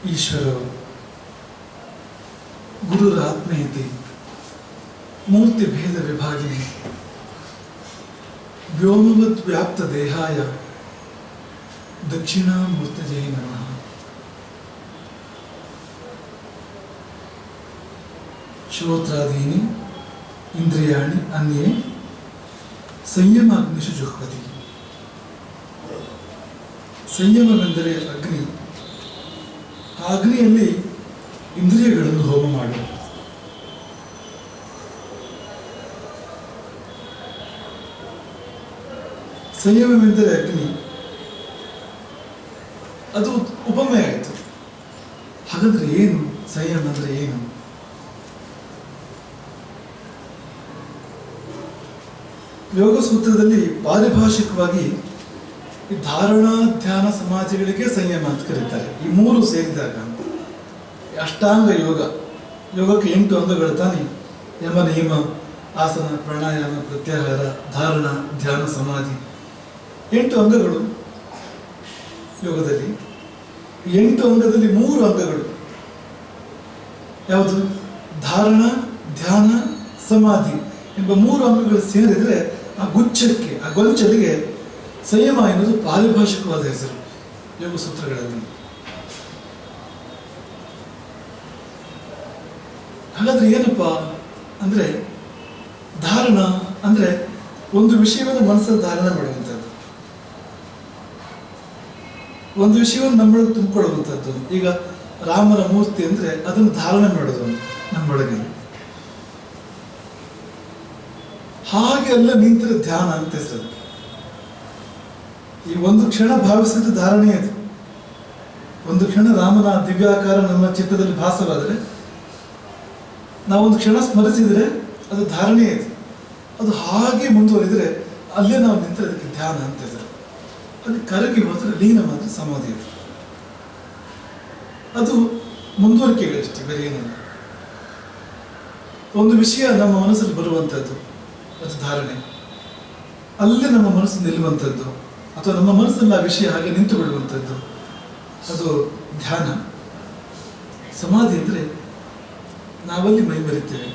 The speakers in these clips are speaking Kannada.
ಈಶ್ವರ ಗುರುರಾತ್ಮೇತಿ ಮೂರ್ತಿ ಭೇದ ವಿಭಾಗಿನಿ ವ್ಯೋಮವದ್ ವ್ಯಾಪ್ತ ದೇಹಾಯ ದಕ್ಷಿಣಾಮೂರ್ತಜೇ ನಮಃ. ಶ್ರೋತ್ರಾದೀನಿ ಇಂದ್ರಿಯಾಣಿ ಅನ್ಯೇ ಸಂಯಮಾಗ್ನಿಷು ಜುಹ್ವತಿ. ಸಂಯಮವೆಂದರೆ ಅಗ್ನಿ. ಆ ಅಗ್ನಿಯಲ್ಲಿ ಇಂದ್ರಿಯಗಳನ್ನು ಹೋಮ ಮಾಡು. ಸಂಯಮವೆಂದರೆ ಅಗ್ನಿ, ಅದು ಉಪಮೆ ಆಯಿತು. ಹಾಗಾದ್ರೆ ಏನು ಸಂಯಮ ಅಂದ್ರೆ ಏನು? ಯೋಗ ಸೂತ್ರದಲ್ಲಿ ಪಾರಿಭಾಷಿಕವಾಗಿ ಈ ಧಾರಣಾ ಧ್ಯಾನ ಸಮಾಧಿಗಳಿಗೆ ಸಂಯಮ ಅಂತ ಕರೀತಾರೆ. ಈ ಮೂರು ಸೇರಿದಾಗ ಅಷ್ಟಾಂಗ ಯೋಗ, ಯೋಗಕ್ಕೆ 8 ಅಂಗಗಳು ತಾನೆ. ಯಮ, ನಿಯಮ, ಆಸನ, ಪ್ರಾಣಾಯಾಮ, ಪ್ರತ್ಯಾಹಾರ, ಧಾರಣ, ಧ್ಯಾನ, ಸಮಾಧಿ, 8 ಅಂಗಗಳು ಯೋಗದಲ್ಲಿ. 8 ಅಂಗದಲ್ಲಿ 3 ಅಂಗಗಳು ಯಾವುದು? ಧಾರಣ, ಧ್ಯಾನ, ಸಮಾಧಿ ಎಂಬ 3 ಅಂಗಗಳು ಸೇರಿದರೆ ಆ ಗುಚ್ಛಕ್ಕೆ, ಆ ಗೊಂಚಲಿಗೆ ಸಂಯಮ ಎನ್ನುವುದು ಪಾರಿಭಾಷಿಕವಾದ ಹೆಸರು ಯೋಗ ಸೂತ್ರಗಳಲ್ಲಿ. ಹಾಗಾದ್ರೆ ಏನಪ್ಪಾ ಅಂದ್ರೆ, ಧಾರಣ ಅಂದ್ರೆ ಒಂದು ವಿಷಯವನ್ನು ಮನಸ್ಸಲ್ಲಿ ಧಾರಣ ಮಾಡುವಂಥದ್ದು, ಒಂದು ವಿಷಯವನ್ನು ನಮ್ಮೊಳಗೆ ತುಂಬಿಕೊಳ್ಳುವಂಥದ್ದು. ಈಗ ರಾಮನ ಮೂರ್ತಿ ಅಂದ್ರೆ ಅದನ್ನು ಧಾರಣೆ ಮಾಡೋದು ನಮ್ಮೊಳಗೆ. ಹಾಗೆ ಎಲ್ಲ ನಿಂತರೆ ಧ್ಯಾನ ಅಂತ ಹೆಸರು. ಈ ಒಂದು ಕ್ಷಣ ಭಾವಿಸಿದ ಧಾರಣೆ ಅದು. ಒಂದು ಕ್ಷಣ ರಾಮನ ದಿವ್ಯಾಕಾರ ನಮ್ಮ ಚಿತ್ತದಲ್ಲಿ ಭಾಸವಾದರೆ, ನಾವೊಂದು ಕ್ಷಣ ಸ್ಮರಿಸಿದರೆ ಅದು ಧಾರಣೆ ಅದು. ಅದು ಹಾಗೆ ಮುಂದುವರಿದರೆ ಅಲ್ಲೇ ನಾವು ನಿಂತರೆ ಅದಕ್ಕೆ ಧ್ಯಾನ ಅಂತ ಹೆಸರು. ಅದು ಕರಗಿ ಹೋದರೆ ಲೀನ ಮಾತ್ರ ಸಮಾಧಿ ಅದು. ಅದು ಮುಂದುವರಿಕೆಗಳಷ್ಟೇ, ಬೇರೆ ಏನಿಲ್ಲ. ಒಂದು ವಿಷಯ ನಮ್ಮ ಮನಸ್ಸಲ್ಲಿ ಬರುವಂಥದ್ದು ಅದು ಧಾರಣೆ, ಅಲ್ಲೇ ನಮ್ಮ ಮನಸ್ಸು ನಿಲ್ಲುವಂಥದ್ದು, ಅಥವಾ ನಮ್ಮ ಮನಸ್ಸಲ್ಲಿ ಆ ವಿಷಯ ಹಾಗೆ ನಿಂತು ಬಿಡುವಂಥದ್ದು ಅದು ಧ್ಯಾನ. ಸಮಾಧಿ ಅಂದರೆ ನಾವಲ್ಲಿ ಮೈ ಮರಿತೇವೆ,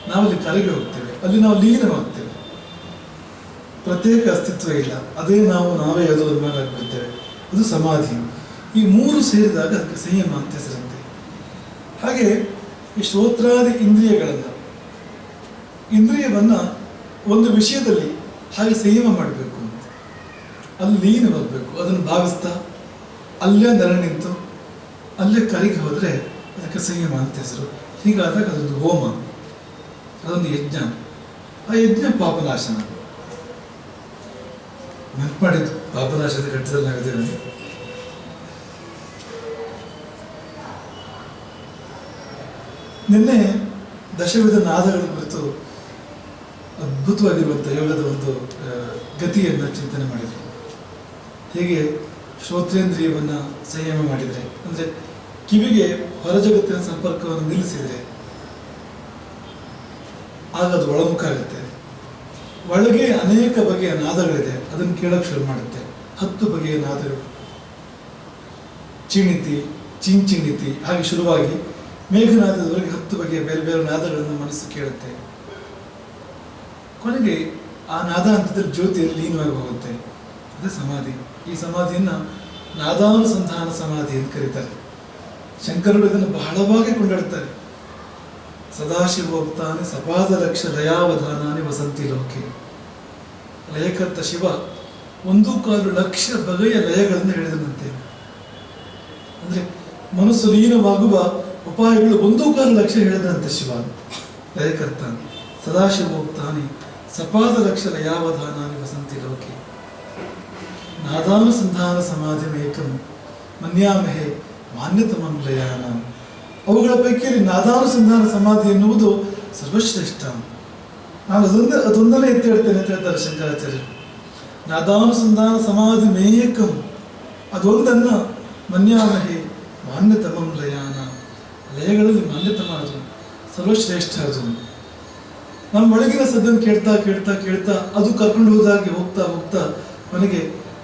ನಾವಲ್ಲಿ ಕರಗಿ ಹೋಗ್ತೇವೆ, ಅಲ್ಲಿ ನಾವು ಲೀನವಾಗ್ತೇವೆ, ಪ್ರತ್ಯೇಕ ಅಸ್ತಿತ್ವ ಇಲ್ಲ, ಅದೇ ನಾವೇ ಯಾವುದೋ ಆಗ್ಬಿಡ್ತೇವೆ, ಅದು ಸಮಾಧಿ. ಈ 3 ಸೇರಿದಾಗ ಅದಕ್ಕೆ ಸಂಯಮ ಅಂತ ಹೆಸರಂತೆ. ಹಾಗೆ ಈ ಶ್ರೋತ್ರಾದಿ ಇಂದ್ರಿಯವನ್ನ ಒಂದು ವಿಷಯದಲ್ಲಿ ಹಾಗೆ ಸಂಯಮ ಮಾಡಬೇಕು, ಅಲ್ಲಿ ಲೀನವಾಗಬೇಕು, ಅದನ್ನು ಭಾವಿಸ್ತಾ ಅಲ್ಲೇ ನೆಲೆ ನಿಂತು ಅಲ್ಲೇ ಕರಗಿ ಹೋದರೆ ಅದಕ್ಕೆ ಸಂಯಮ ಅಂತ ಹೆಸರು. ಹೀಗಾದಾಗ ಅದೊಂದು ಹೋಮ, ಅದೊಂದು ಯಜ್ಞ. ಆ ಯಜ್ಞ ಪಾಪನಾಶನ. ನೆನಪು ಮಾಡಿದ್ದು ಪಾಪನಾಶದ ಘಟ್ಟದಲ್ಲಿ ನಾವಿದ್ದೇವೆ. ನಿನ್ನೆ ದಶವಿಧ ನಾದಗಳ ಕುರಿತು ಅದ್ಭುತವಾಗಿರುವಂಥ ಯೋಗದ ಒಂದು ಗತಿಯನ್ನು ಚಿಂತನೆ ಮಾಡಿದರು. ಹೇಗೆ ಶ್ರೋತ್ರೇಂದ್ರಿಯವನ್ನು ಸಂಯಮ ಮಾಡಿದರೆ, ಅಂದರೆ ಕಿವಿಗೆ ಹೊರ ಜಗತ್ತಿನ ಸಂಪರ್ಕವನ್ನು ನಿಲ್ಲಿಸಿದರೆ ಆಗ ಅದು ಒಳಮುಖ ಆಗುತ್ತೆ. ಒಳಗೆ ಅನೇಕ ಬಗೆಯ ನಾದಗಳಿದೆ, ಅದನ್ನು ಕೇಳೋಕೆ ಶುರು ಮಾಡುತ್ತೆ. 10 ಬಗೆಯ ನಾದಗಳು, ಚಿಣಿತಿ, ಚಿಂಚಿಣಿತಿ ಹಾಗೆ ಶುರುವಾಗಿ ಮೇಘನಾದದವರೆಗೆ 10 ಬಗೆಯ ಬೇರೆ ಬೇರೆ ನಾದಗಳನ್ನು ಮನಸ್ಸು ಕೇಳುತ್ತೆ. ಕೊನೆಗೆ ಆ ನಾದ ಹಂತದಲ್ಲಿ ಜ್ಯೋತಿಯಲ್ಲಿ ಲೀನವಾಗಿ ಹೋಗುತ್ತೆ. ಅದೇ ಸಮಾಧಿ. ಈ ಸಮಾಧಿಯನ್ನ ನಾದಾನುಸಂಧಾನ ಸಮಾಧಿ ಅಂತ ಕರೀತಾರೆ. ಶಂಕರರು ಇದನ್ನು ಬಹಳವಾಗಿ ಕೊಂಡಾಡ್ತಾರೆ. ಸದಾಶಿವೋಕ್ತಾನೆ ಸಪಾದ ಲಕ್ಷ ಲಯಾವಧಾನಾನಿ ವಸಂತಿ ಲೋಕೆ. ಲಯಕರ್ತ ಶಿವ 1.25 ಲಕ್ಷ ಬಗೆಯ ಲಯಗಳನ್ನು ಹೇಳಿದನಂತೆ. ಅಂದ್ರೆ ಮನಸ್ಸು ಲೀನವಾಗುವ ಉಪಾಯಗಳು 1.25 ಲಕ್ಷ ಹೇಳಿದಂತೆ ಶಿವ ಲಯಕರ್ತ. ಸದಾಶಿವೋಕ್ತಾನೆ ಸಪಾದ ಲಕ್ಷ ಲಯಾವಧಾನಾನಿ ವಸಂತಿ ಲೋಕೆ. ನಾದಾನುಸಂಧಾನ ಸಮಾಧಿ ಏಕಂ ಮನ್ಯಾಮಹೆ ಮಾನ್ಯತಮಂ ಲಯಾನ. ಅವುಗಳ ಪೈಕಿಯಲ್ಲಿ ನಾದಾನುಸಂಧಾನ ಸಮಾಧಿ ಎನ್ನುವುದು ಸರ್ವಶ್ರೇಷ್ಠ. ನಾನು ಅದೊಂದನ್ನೇ ಎತ್ತಿ ಹೇಳ್ತೇನೆ ಅಂತ ಹೇಳ್ತಾರೆ ಶಂಕರಾಚಾರ್ಯರು. ನಾದಾನುಸಂಧಾನ ಸಮಾಧಿ ಮೇಕಂ, ಅದೊಂದನ್ನು ಮನ್ಯಾಮಹೆ ಮಾನ್ಯತಮಂ ಲಯಾನ. ಲಯಗಳಲ್ಲಿ ಮಾನ್ಯತಮ ಅದು, ಸರ್ವಶ್ರೇಷ್ಠ ಅದು. ನಮ್ಮ ಒಳಗಿನ ಸದ್ದನ್ನು ಕೇಳ್ತಾ ಕೇಳ್ತಾ ಕೇಳ್ತಾ ಅದು ಕರ್ಕೊಂಡು ಹೋದಾಗೆ ಹೋಗ್ತಾ ಹೋಗ್ತಾ ಕೊನೆಗೆ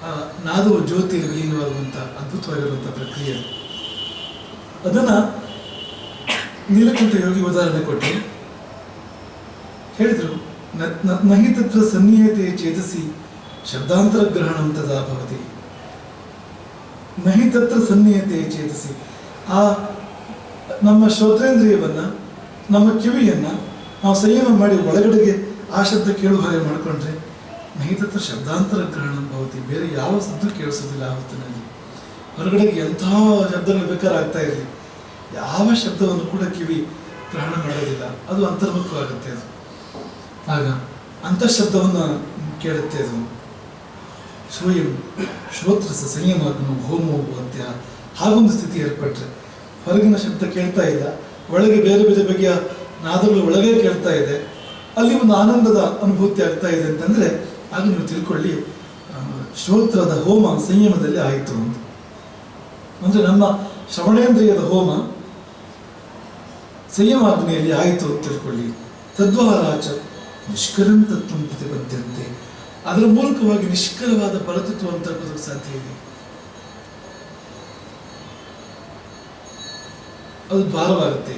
ಆ ನಾದವು ಜ್ಯೋತಿಯಲ್ಲಿ ವಿಲೀನವಾಗುವಂಥ ಅದ್ಭುತವಾಗಿರುವಂಥ ಪ್ರಕ್ರಿಯೆ. ಅದನ್ನ ನೀಲಕಂಠ ಯೋಗಿ ಉದಾಹರಣೆ ಕೊಟ್ಟು ಹೇಳಿದ್ರು, ನಹಿ ತತ್ರ ಸನ್ನಿಹಿತೆ ಚೇತಸಿ ಶಬ್ದಾಂತರ ಗ್ರಹಣಂ ತದಾ ಭವತಿ. ನಹಿ ತತ್ರ ಸನ್ನಿಹಿತೆ ಚೇತಸಿ, ಆ ನಮ್ಮ ಶ್ರೋತ್ರೇಂದ್ರಿಯವನ್ನ, ನಮ್ಮ ಕಿವಿಯನ್ನ ನಾವು ಸಂಯಮ ಮಾಡಿ ಒಳಗಡೆಗೆ ಆ ಶಬ್ದ ಕೇಳುವ ಹಾಗೆ ಮಾಡಿಕೊಂಡ್ರೆ ನಹಿ ತತ್ರ ಶಬ್ದಾಂತರ ಗ್ರಹಣಂ ಭವತಿ, ಬೇರೆ ಯಾವ ಶಬ್ದ ಕೇಳಿಸೋದಿಲ್ಲ ಆ ಹೊತ್ತಿನಲ್ಲಿ. ಹೊರಗಡೆಗೆ ಎಂಥ ಶಬ್ದಗಳು ಬೇಕಾದ್ರೆ ಆಗ್ತಾ ಇರಲಿ, ಯಾವ ಶಬ್ದವನ್ನು ಕೂಡ ಕಿವಿ ಗ್ರಹಣ ಮಾಡೋದಿಲ್ಲ, ಅದು ಅಂತರ್ಮುಖವಾಗುತ್ತೆ. ಅದು ಆಗ ಅಂತಃಶಬ್ದವನ್ನು ಕೇಳುತ್ತೆ. ಅದು ಸ್ವಯಂ ಶ್ರೋತ್ರಸ ಸಂಯಮಾಗ್ನೋ ಹೋಮೋ ಭವತ್ಯ, ಹಾಗೊಂದು ಸ್ಥಿತಿ ಏರ್ಪಟ್ರೆ ಹೊರಗಿನ ಶಬ್ದ ಕೇಳ್ತಾ ಇಲ್ಲ, ಒಳಗೆ ಬೇರೆ ಬೇರೆ ಬಗೆಯ ನಾದಗಳು ಒಳಗೆ ಕೇಳ್ತಾ ಇದೆ, ಅಲ್ಲಿ ಒಂದು ಆನಂದದ ಅನುಭೂತಿ ಆಗ್ತಾ ಇದೆ ಅಂತಂದ್ರೆ ಆಗ ನೀವು ತಿಳ್ಕೊಳ್ಳಿ ಶ್ರೋತ್ರದ ಹೋಮ ಸಂಯಮದಲ್ಲಿ ಆಯಿತು ಅಂತ. ಅಂದ್ರೆ ನಮ್ಮ ಶ್ರವಣೇಂದ್ರಿಯದ ಹೋಮ ಸಂಯಮಾಗ್ನಿಯಲ್ಲಿ ಆಯಿತು ಅಂತ ತಿಳ್ಕೊಳ್ಳಿ. ತದ್ವಾರಾಚ ನಿಷ್ಕರಂ ತತ್ವಂ ಪ್ರತಿಪದ್ಯಂತೆ, ಅದರ ಮೂಲಕವಾಗಿ ನಿಷ್ಕರವಾದ ಪರತತ್ವವನ್ನು ತಲುಪೋದಕ್ಕೆ ಸಾಧ್ಯ ಇದೆ. ಅದು ದ್ವಾರವಾಗುತ್ತೆ,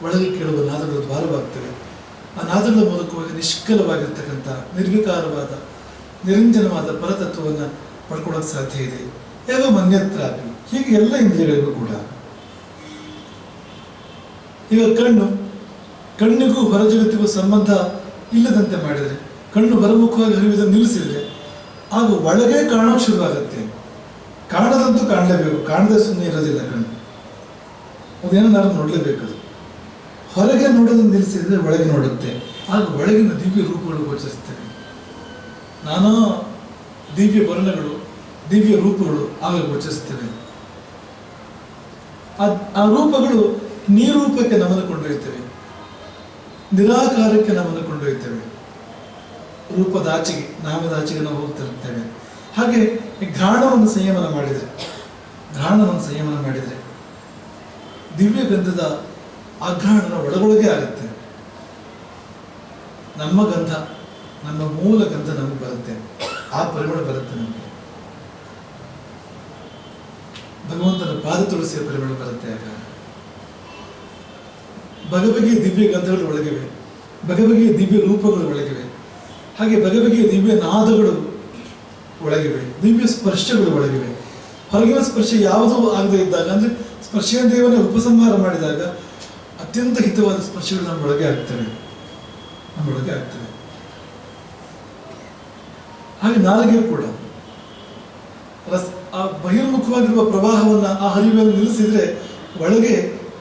ಒಳಗೆ ಕೇಳುವ ನಾದಗಳು ದ್ವಾರವಾಗ್ತವೆ. ಆ ನಾದಗಳ ಮೂಲಕವಾಗಿ ನಿಷ್ಕಲವಾಗಿರ್ತಕ್ಕಂಥ ನಿರ್ವಿಕಾರವಾದ ನಿರಂಜನವಾದ ಪರತತ್ವವನ್ನು ಪಡ್ಕೊಳ್ಳೋಕೆ ಸಾಧ್ಯ ಇದೆ. ಯಾವ ಮನ್ಯತ್ರಾಪಿ, ಹೀಗೆ ಎಲ್ಲ ಇಂದ್ರಿಯಗಳಿಗೂ ಕೂಡ. ಈಗ ಕಣ್ಣಿಗೂ ಹೊರ ಜಗತ್ತಿಗೂ ಸಂಬಂಧ ಇಲ್ಲದಂತೆ ಮಾಡಿದರೆ, ಕಣ್ಣು ಹೊರಮುಖವಾಗಿ ಹರಿಯುವುದನ್ನು ನಿಲ್ಲಿಸಿದ್ರೆ ಆಗ ಒಳಗೆ ಕಾಣೋಕೆ ಶುರುವಾಗುತ್ತೆ. ಕಾಣದಂತೂ ಕಾಣಲೇಬೇಕು, ಕಾಣದೆ ಸುಮ್ಮನೆ ಇರೋದಿಲ್ಲ ಕಣ್ಣು, ಅದೇನೋ ನಾವು ನೋಡಲೇಬೇಕದು. ಹೊರಗೆ ನೋಡೋದನ್ನು ನಿಲ್ಲಿಸಿದ್ರೆ ಒಳಗೆ ನೋಡುತ್ತೆ, ಆಗ ಒಳಗಿನ ದಿವ್ಯ ರೂಪಗಳು ಗೋಚರಿಸ್ತವೆ. ನಾನಾ ದಿವ್ಯ ವರ್ಣಗಳು, ದಿವ್ಯ ರೂಪಗಳು ಆಗ ಗೋಚರಿಸ್ತವೆ. ಆ ರೂಪಗಳು ನಿರೂಪಕ್ಕೆ ನಮ್ಮನ್ನು ಕೊಂಡೊಯ್ತವೆ, ನಿರಾಕಾರಕ್ಕೆ ನಮ್ಮನ್ನು ಕೊಂಡೊಯ್ತವೆ. ರೂಪದಾಚೆಗೆ, ನಾಮದಾಚೆಗೆ ನಾವು ಹೋಗ್ತಿರ್ತೇವೆ. ಹಾಗೆ ಘ್ರಾಣವನ್ನು ಸಂಯಮನ ಮಾಡಿದರೆ ದಿವ್ಯ ಗಂಧದ ಆಘ್ರಾಣನ ಒಳಗೊಳಗೆ ಆಗುತ್ತೆ. ನಮ್ಮ ಗಂಧ, ನಮ್ಮ ಮೂಲ ಗಂಧ ನಮಗೆ ಬರುತ್ತೆ, ಆ ಪರಿಮಳ ಬರುತ್ತೆ ನಮಗೆ. ಭಗವಂತನ ಪಾದ ತುಳಸಿಯ ಪರಿಮಳ ಬರುತ್ತೆ. ಆಗ ಬಗೆಬಗೆಯ ದಿವ್ಯ ಗಂಧಗಳು ಒಳಗಿವೆ, ಬಗೆಬಗೆಯ ದಿವ್ಯ ರೂಪಗಳು ಒಳಗಿವೆ, ಹಾಗೆ ಬಗೆಬಗೆಯ ದಿವ್ಯ ನಾದಗಳು ಒಳಗಿವೆ, ದಿವ್ಯ ಸ್ಪರ್ಶಗಳು ಒಳಗಿವೆ. ಹೊರಗಿನ ಸ್ಪರ್ಶ ಯಾವುದೂ ಆಗದೆ ಇದ್ದಾಗ, ಅಂದ್ರೆ ಸ್ಪರ್ಶೇಂದ್ರಿಯವನ್ನೇ ಉಪಸಂಹಾರ ಮಾಡಿದಾಗ ಅತ್ಯಂತ ಹಿತವಾದ ಸ್ಪರ್ಶಗಳು ನಮ್ಮೊಳಗೆ ಆಗ್ತವೆ. ಹಾಗೆ ನಾಲಿಗೆ ಕೂಡ ಆ ಬಹಿರ್ಮುಖವಾಗಿರುವ ಪ್ರವಾಹವನ್ನು, ಆ ಹರಿವನ್ನು ನಿಲ್ಲಿಸಿದ್ರೆ ಒಳಗೆ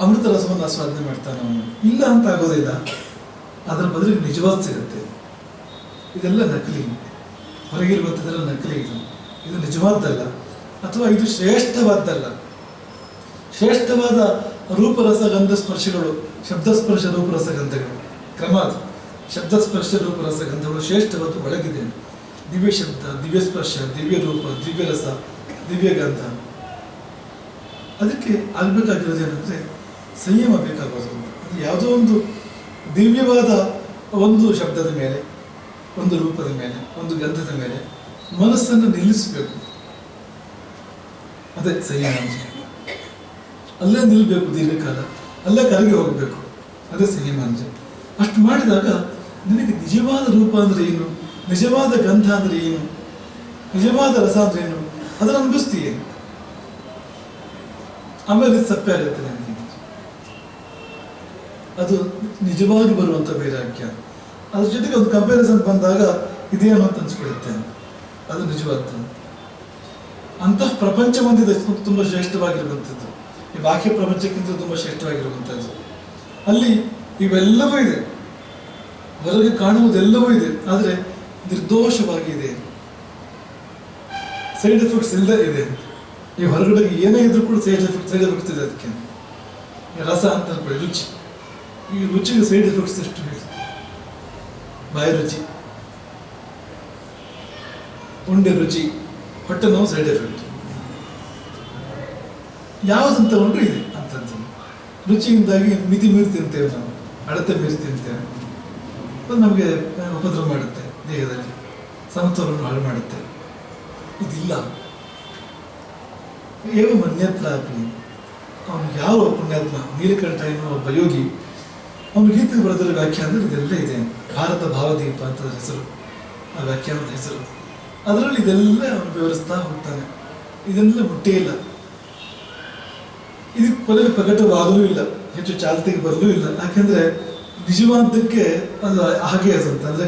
ಅಮೃತ ರಸವನ್ನು ಆಸ್ವಾದನೆ ಮಾಡ್ತಾನೆ ಅವನು. ಇಲ್ಲ ಅಂತ ಆಗೋದಿಲ್ಲ, ಅದರ ಬದಲಿಗೆ ನಿಜವಾದ ಸಿಗುತ್ತೆ. ಇದೆಲ್ಲ ನಕಲಿ, ಹೊರಗಿರುವಂಥದ್ದೆಲ್ಲ ನಕಲಿ. ಇದು ನಿಜವಾದ್ದಲ್ಲ, ಅಥವಾ ಇದು ಶ್ರೇಷ್ಠವಾದ್ದಲ್ಲ. ಶ್ರೇಷ್ಠವಾದ ರೂಪರಸ ಗಂಧ ಸ್ಪರ್ಶಗಳು, ಶಬ್ದಸ್ಪರ್ಶ ರೂಪರಸ ಗಂಧಗಳು, ಕ್ರಮ ಅದು. ಶಬ್ದಸ್ಪರ್ಶ ರೂಪರಸ ಗಂಧಗಳು ಶ್ರೇಷ್ಠವಾದ ಒಳಗಿದೆ. ದಿವ್ಯ ಶಬ್ದ, ದಿವ್ಯ ಸ್ಪರ್ಶ, ದಿವ್ಯ ರೂಪ, ದಿವ್ಯ ರಸ, ದಿವ್ಯ ಗಂಧ. ಅದಕ್ಕೆ ಆಗ್ಬೇಕಾಗಿರೋದೇನೆಂದ್ರೆ ಸಂಯಮ ಬೇಕಾಗೋದು. ಯಾವುದೋ ಒಂದು ದಿವ್ಯವಾದ ಒಂದು ಶಬ್ದದ ಮೇಲೆ, ಒಂದು ರೂಪದ ಮೇಲೆ, ಒಂದು ಗಂಧದ ಮೇಲೆ ಮನಸ್ಸನ್ನು ನಿಲ್ಲಿಸಬೇಕು. ಅದೇ ಸಂಯಮ. ಅಲ್ಲೇ ನಿಲ್ಲಬೇಕು ದೀರ್ಘಕಾಲ, ಅಲ್ಲೇ ಕರಗಿ ಹೋಗಬೇಕು. ಅದೇ ಸಂಯಮ ಅಂದ್ರೆ. ಅಷ್ಟು ಮಾಡಿದಾಗ ನಿನಗೆ ನಿಜವಾದ ರೂಪ ಅಂದ್ರೆ ಏನು, ನಿಜವಾದ ಗಂಧ ಅಂದ್ರೆ ಏನು, ನಿಜವಾದ ರಸ ಅಂದ್ರೆ ಏನು ಅದನ್ನು ಅನುಭವಿಸ್ತೀಯ. ಆಮೇಲೆ ಸಪ್ಪೆ ಆಗುತ್ತೆ ನನಗೆ. ಅದು ನಿಜವಾಗಿ ಬರುವಂತ ವೈರಾಗ್ಯ. ಅದ್ರ ಜೊತೆಗೆ ಒಂದು ಕಂಪ್ಯಾರಿಸನ್ ಬಂದಾಗ ಇದೇನು ಅಂತ ಅನ್ಸ್ಬಿಡುತ್ತೆ. ಅದು ನಿಜವಾದ್ದು. ಅಂತಃ ಪ್ರಪಂಚ ಒಂದಿದೆ ತುಂಬಾ ಶ್ರೇಷ್ಠವಾಗಿರುವಂಥದ್ದು, ಈ ಬಾಹ್ಯ ಪ್ರಪಂಚಕ್ಕಿಂತ ತುಂಬಾ ಶ್ರೇಷ್ಠವಾಗಿರುವಂಥದ್ದು. ಅಲ್ಲಿ ಇವೆಲ್ಲವೂ ಇದೆ, ಹೊರಗೆ ಕಾಣುವುದೆಲ್ಲವೂ ಇದೆ, ಆದರೆ ನಿರ್ದೋಷವಾಗಿ ಇದೆ, ಸೈಡ್ ಎಫೆಕ್ಟ್ಸ್ ಇಲ್ಲದೆ ಇದೆ. ಈ ಹೊರಗಡೆ ಏನೇ ಇದ್ರೂ ಕೂಡ ಸೈಡ್ ಎಫೆಕ್ಟ್ಸ್ ಇದೆ. ಅದಕ್ಕೆ ರಸ ಅಂತ ಅನ್ಕೊಳ್ಳಿ, ರುಚಿ. ಈ ರುಚಿಗೆ ಸೈಡ್ ಎಫೆಕ್ಟ್ಸ್ ಎಷ್ಟು ಬೇಕು? ಬಾಯಿ ರುಚಿ, ಉಂಡೆ ರುಚಿ, ಹೊಟ್ಟೆ ನೋವು ಸೈಡ್ ಎಫೆಕ್ಟ್. ಯಾವುದಂತ ಉಂಟು ಇದೆ ಅಂತದ್ದು. ರುಚಿಯಿಂದಾಗಿ ಮಿತಿ ಮೀರಿ ತಿಂತೇವೆ ನಾವು, ಅಳತೆ ಮೀರಿ ತಿಂತೇವೆ. ಅದು ನಮಗೆ ಉಪದ್ರವ ಮಾಡುತ್ತೆ, ದೇಹದಲ್ಲಿ ಸಮತೋಲನ ಹಾಳು ಮಾಡುತ್ತೆ. ಇದಿಲ್ಲ. ಏವ ಮನ್ಯತ್ರಾಪಿ ಅವನು ಯಾವ ಪುಣ್ಯಾತ್ಮ ನೀಲಕಂಠ ಎನ್ನುವ ಒಬ್ಬ ಯೋಗಿ, ಅವನು ಗೀತೆ ಬರೆದಿರೋ ವ್ಯಾಖ್ಯಾನದಲ್ಲಿ ಇದೆಲ್ಲ ಇದೆ. ಭಾರತ ಭಾವದೀಪ ಅಂತ ಹೆಸರು ಆ ವ್ಯಾಖ್ಯಾನದ ಹೆಸರು. ಅದರಲ್ಲಿ ಇದೆಲ್ಲ ಅವನು ವಿವರಿಸ್ತಾ ಹೋಗ್ತಾನೆ. ಇದೆಲ್ಲ ಮುಟ್ಟೇ ಇಲ್ಲ, ಇದಕ್ಕೆ ಕೊನೆಗೆ ಪ್ರಕಟವಾಗಲೂ ಇಲ್ಲ, ಹೆಚ್ಚು ಚಾಲ್ತಿಗೆ ಬರಲೂ ಇಲ್ಲ. ಯಾಕೆಂದ್ರೆ ನಿಜವಾದಕ್ಕೆ ಅದು ಹಾಗೆ ಅದು ಅಂತ ಅಂದ್ರೆ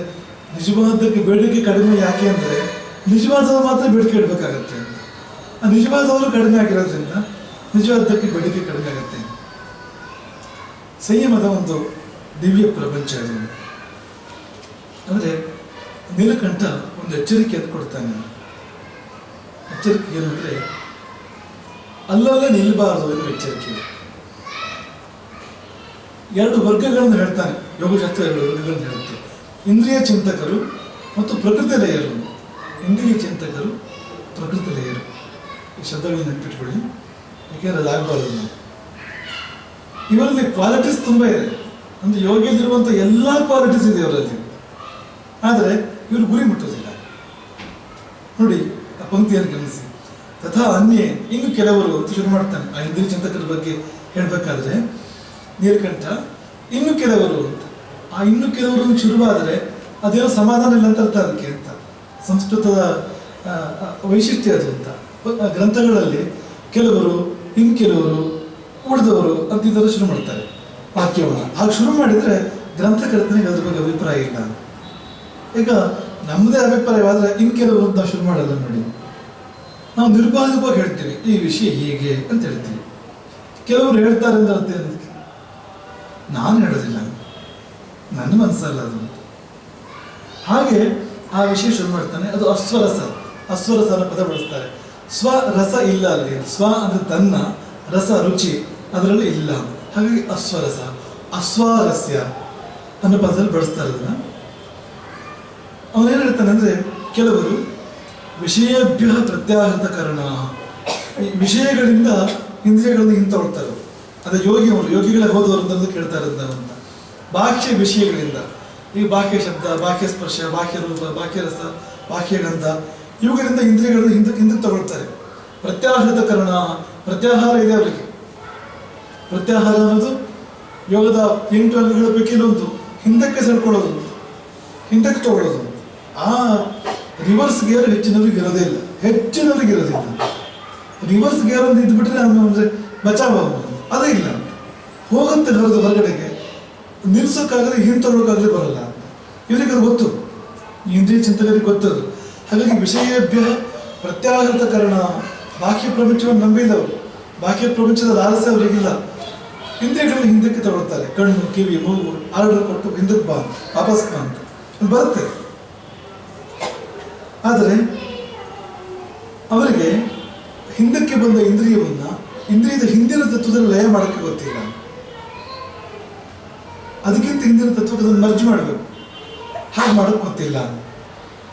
ನಿಜವಾದಕ್ಕೆ ಬೇಡಿಕೆ ಕಡಿಮೆ. ಯಾಕೆ ಅಂದ್ರೆ ನಿಜವಾದವರು ಮಾತ್ರ ಬೇಡಿಕೆ ಇಡಬೇಕಾಗತ್ತೆ ಅಂತ. ಆ ನಿಜವಾದವರು ಕಡಿಮೆ ಆಗಿರೋದ್ರಿಂದ ನಿಜವಾದಕ್ಕೆ ಬೇಡಿಕೆ ಕಡಿಮೆ ಆಗುತ್ತೆ. ಸಂಯಮದ ಒಂದು ದಿವ್ಯ ಪ್ರಪಂಚ ಅದು. ಅಂದ್ರೆ ನೀಲಕಂಠ ಒಂದು ಎಚ್ಚರಿಕೆಯನ್ನು ಕೊಡ್ತಾನೆ. ಎಚ್ಚರಿಕೆ ಏನಂದ್ರೆ ಅಲ್ಲಲ್ಲೇ ನಿಲ್ಲಬಾರದು ಎನ್ನುವ ಎಚ್ಚರಿಕೆ. ಎರಡು ವರ್ಗಗಳನ್ನು ಹೇಳ್ತಾನೆ ಯೋಗಶಾಸ್ತ್ರ. ಎರಡು ವರ್ಗಗಳನ್ನು ಹೇಳುತ್ತೆ, ಇಂದ್ರಿಯ ಚಿಂತಕರು ಮತ್ತು ಪ್ರಕೃತಿ ಲಯರು. ಇಂದ್ರಿಯ ಚಿಂತಕರು, ಪ್ರಕೃತಿ ಲಯರು. ಈ ಶಬ್ದಗಳನ್ನ ನೆನಪಿಟ್ಕೊಳ್ಳಿ, ಯಾಕೆಂದ್ರೆ ಅದಾಗಬಾರ್ದು. ನಾವು ಇವರಲ್ಲಿ ಕ್ವಾಲಿಟೀಸ್ ತುಂಬ ಇದೆ. ಅಂದ್ರೆ ಯೋಗಿಯಲ್ಲಿರುವಂಥ ಎಲ್ಲ ಕ್ವಾಲಿಟೀಸ್ ಇದೆ ಇವರಲ್ಲಿ, ಆದರೆ ಇವರು ಗುರಿ ಮುಟ್ಟೋದಿಲ್ಲ. ನೋಡಿ ಆ ಪಂಕ್ತಿಯನ್ನು ಗಮನಿಸಿ. ತಥಾ ಅನ್ಯೇ, ಇನ್ನು ಕೆಲವರು ಅಂತ ಶುರು ಮಾಡ್ತಾನೆ. ಆ ಇಂದ್ರಿಯ ಚಿಂತಕರ ಬಗ್ಗೆ ಹೇಳ್ಬೇಕಾದ್ರೆ ನೀಲಕಂಠ ಇನ್ನು ಕೆಲವರು ಅಂತ. ಆ ಇನ್ನು ಕೆಲವರು ಶುರುವಾದರೆ ಅದೇನೋ ಸಮಾಧಾನ ಇಲ್ಲ ಅಂತ ಅರ್ಥ ಅದಕ್ಕೆ ಅಂತ. ಸಂಸ್ಕೃತದ ವೈಶಿಷ್ಟ್ಯ ಅದು ಅಂತ. ಗ್ರಂಥಗಳಲ್ಲಿ ಕೆಲವರು, ಇನ್ನು ಕೆಲವರು, ಉಳಿದವರು ಅಂತ ಇದರ ಶುರು ಮಾಡ್ತಾರೆ ವಾಕ್ಯವನ್ನು. ಹಾಗೆ ಶುರು ಮಾಡಿದರೆ ಗ್ರಂಥಕರ್ತನಿಗೆ ಅದ್ರ ಬಗ್ಗೆ ಅಭಿಪ್ರಾಯ ಇಲ್ಲ. ಈಗ ನಮ್ಮದೇ ಅಭಿಪ್ರಾಯವಾದರೆ ಇನ್ನು ಕೆಲವರು ಅಂತ ನಾವು ಶುರು ಮಾಡಲ್ಲ. ನೋಡಿ, ನಾವು ನಿರ್ಭಾಗವಾಗಿ ಹೇಳ್ತೀವಿ ಈ ವಿಷಯ ಹೀಗೆ ಅಂತ ಹೇಳ್ತೀವಿ. ಕೆಲವರು ಹೇಳ್ತಾರೆ ಅಂತ ಅರ್ಥ ಏನಂತ ನಾನು ಹೇಳೋದಿಲ್ಲ, ನನ್ನ ಮನಸ್ಸಲ್ಲ ಅದು. ಹಾಗೆ ಆ ವಿಷಯ ಶುರು ಮಾಡ್ತಾನೆ. ಅದು ಅಸ್ವರಸ. ಅಸ್ವರಸ ಅನ್ನೋ ಪದ ಬಳಸ್ತಾರೆ. ಸ್ವರಸ ಇಲ್ಲ ಅಲ್ಲಿ. ಸ್ವ ಅಂದ್ರೆ ತನ್ನ, ರಸ ರುಚಿ ಅದರಲ್ಲಿ ಇಲ್ಲ. ಹಾಗಾಗಿ ಅಸ್ವರಸ, ಅಸ್ವಾರಸ್ಯ ಅನ್ನೋ ಪದದಲ್ಲಿ ಬಳಸ್ತಾರೆ ಅದನ್ನ. ಅವನೇನು ಹೇಳ್ತಾನೆ ಅಂದ್ರೆ ಕೆಲವರು ವಿಷಯಭ್ಯ ಪ್ರತ್ಯಾಹೃತ ಕಾರಣ, ಈ ವಿಷಯಗಳಿಂದ ಇಂದ್ರಿಯಗಳನ್ನು ಹಿಂತೊಳ್ತಾರೆ. ಅದೇ ಯೋಗಿಗಳ ಹೋದವರು ಅಂತ ಕೇಳ್ತಾ ಇರೋದು ಅಂತ. ಬಾಹ್ಯ ವಿಷಯಗಳಿಂದ, ಈ ಬಾಹ್ಯ ಶಬ್ದ, ಬಾಹ್ಯ ಸ್ಪರ್ಶ, ಬಾಹ್ಯ ರೂಪ, ಬಾಹ್ಯ ರಸ, ಬಾಹ್ಯ ಗಂಧ, ಇವುಗಳಿಂದ ಇಂದ್ರಿಯಗಳನ್ನು ಹಿಂದಕ್ಕೆ ತಗೊಳ್ತಾರೆ. ಪ್ರತ್ಯಾಹೃತ ಕಾರಣ, ಪ್ರತ್ಯಾಹಾರ ಇದೆ ಅವರಿಗೆ. ಪ್ರತ್ಯಾಹಾರ ಅನ್ನೋದು ಯೋಗದ 8 ಅಂಗಗಳ ಪೈಕಿ ಒಂದು. ಹಿಂದಕ್ಕೆ ಸೆಳ್ಕೊಳ್ಳೋದು, ಹಿಂದಕ್ಕೆ ತಗೊಳ್ಳೋದು. ಆ ರಿವರ್ಸ್ ಗೇರ್ ಹೆಚ್ಚಿನವ್ರಿಗೆ ಇರೋದೇ ಇಲ್ಲ. ಹೆಚ್ಚಿನವ್ರಿಗೆ ಇರೋದಿಲ್ಲ. ರಿವರ್ಸ್ ಗೇರ್ ಅಂತ ಇದ್ಬಿಟ್ರೆ ಅಂದ್ರೆ ಬಚಾವ್ ಅದೇ ಇಲ್ಲ. ಹೋಗುತ್ತೆ ಹೊರಗಡೆಗೆ, ನಿಲ್ಸೋಕ್ಕಾಗಲಿ ಹಿಂತೊಳೋಕ್ಕಾಗಲಿ ಬರಲ್ಲ. ಇವರಿಗೆ ಅದು ಗೊತ್ತು, ಇಂದ್ರಿಯ ಚಿಂತಕರಿಗೆ ಗೊತ್ತದು. ಹಾಗಾಗಿ ವಿಷಯಭ್ಯ ಪ್ರತ್ಯಾಹೃತ ಕಾರಣ, ಬಾಹ್ಯ ಪ್ರಪಂಚವನ್ನು ನಂಬಿದವರು, ಬಾಹ್ಯ ಪ್ರಪಂಚದ ಲಾಲಸೆ ಅವರಿಗಿಲ್ಲ. ಇಂದ್ರಿಯಗಳನ್ನು ಹಿಂದಕ್ಕೆ ತಗೊಳ್ತಾರೆ. ಕಣ್ಣು, ಕಿವಿ, ಮೂಗು ಆರ್ಡರ್ ಕೊಟ್ಟು ಹಿಂದಕ್ಕೆ ಬಾ, ವಾಪಸ್ ಬಾ ಅಂತ ಬರುತ್ತೆ. ಆದರೆ ಅವರಿಗೆ ಹಿಂದಕ್ಕೆ ಬಂದ ಇಂದ್ರಿಯವನ್ನ ಇಂದ್ರಿಯದ ಹಿಂದಿನ ತತ್ವದಲ್ಲಿ ಲಯ ಮಾಡೋಕ್ಕೆ ಗೊತ್ತಿಲ್ಲ. ಅದಕ್ಕಿಂತ ಹಿಂದಿನ ತತ್ವಕ್ಕೆ ಮರ್ಜ್ ಮಾಡಬೇಕು, ಹಾಗೆ ಮಾಡೋಕ್ಕೆ ಗೊತ್ತಿಲ್ಲ.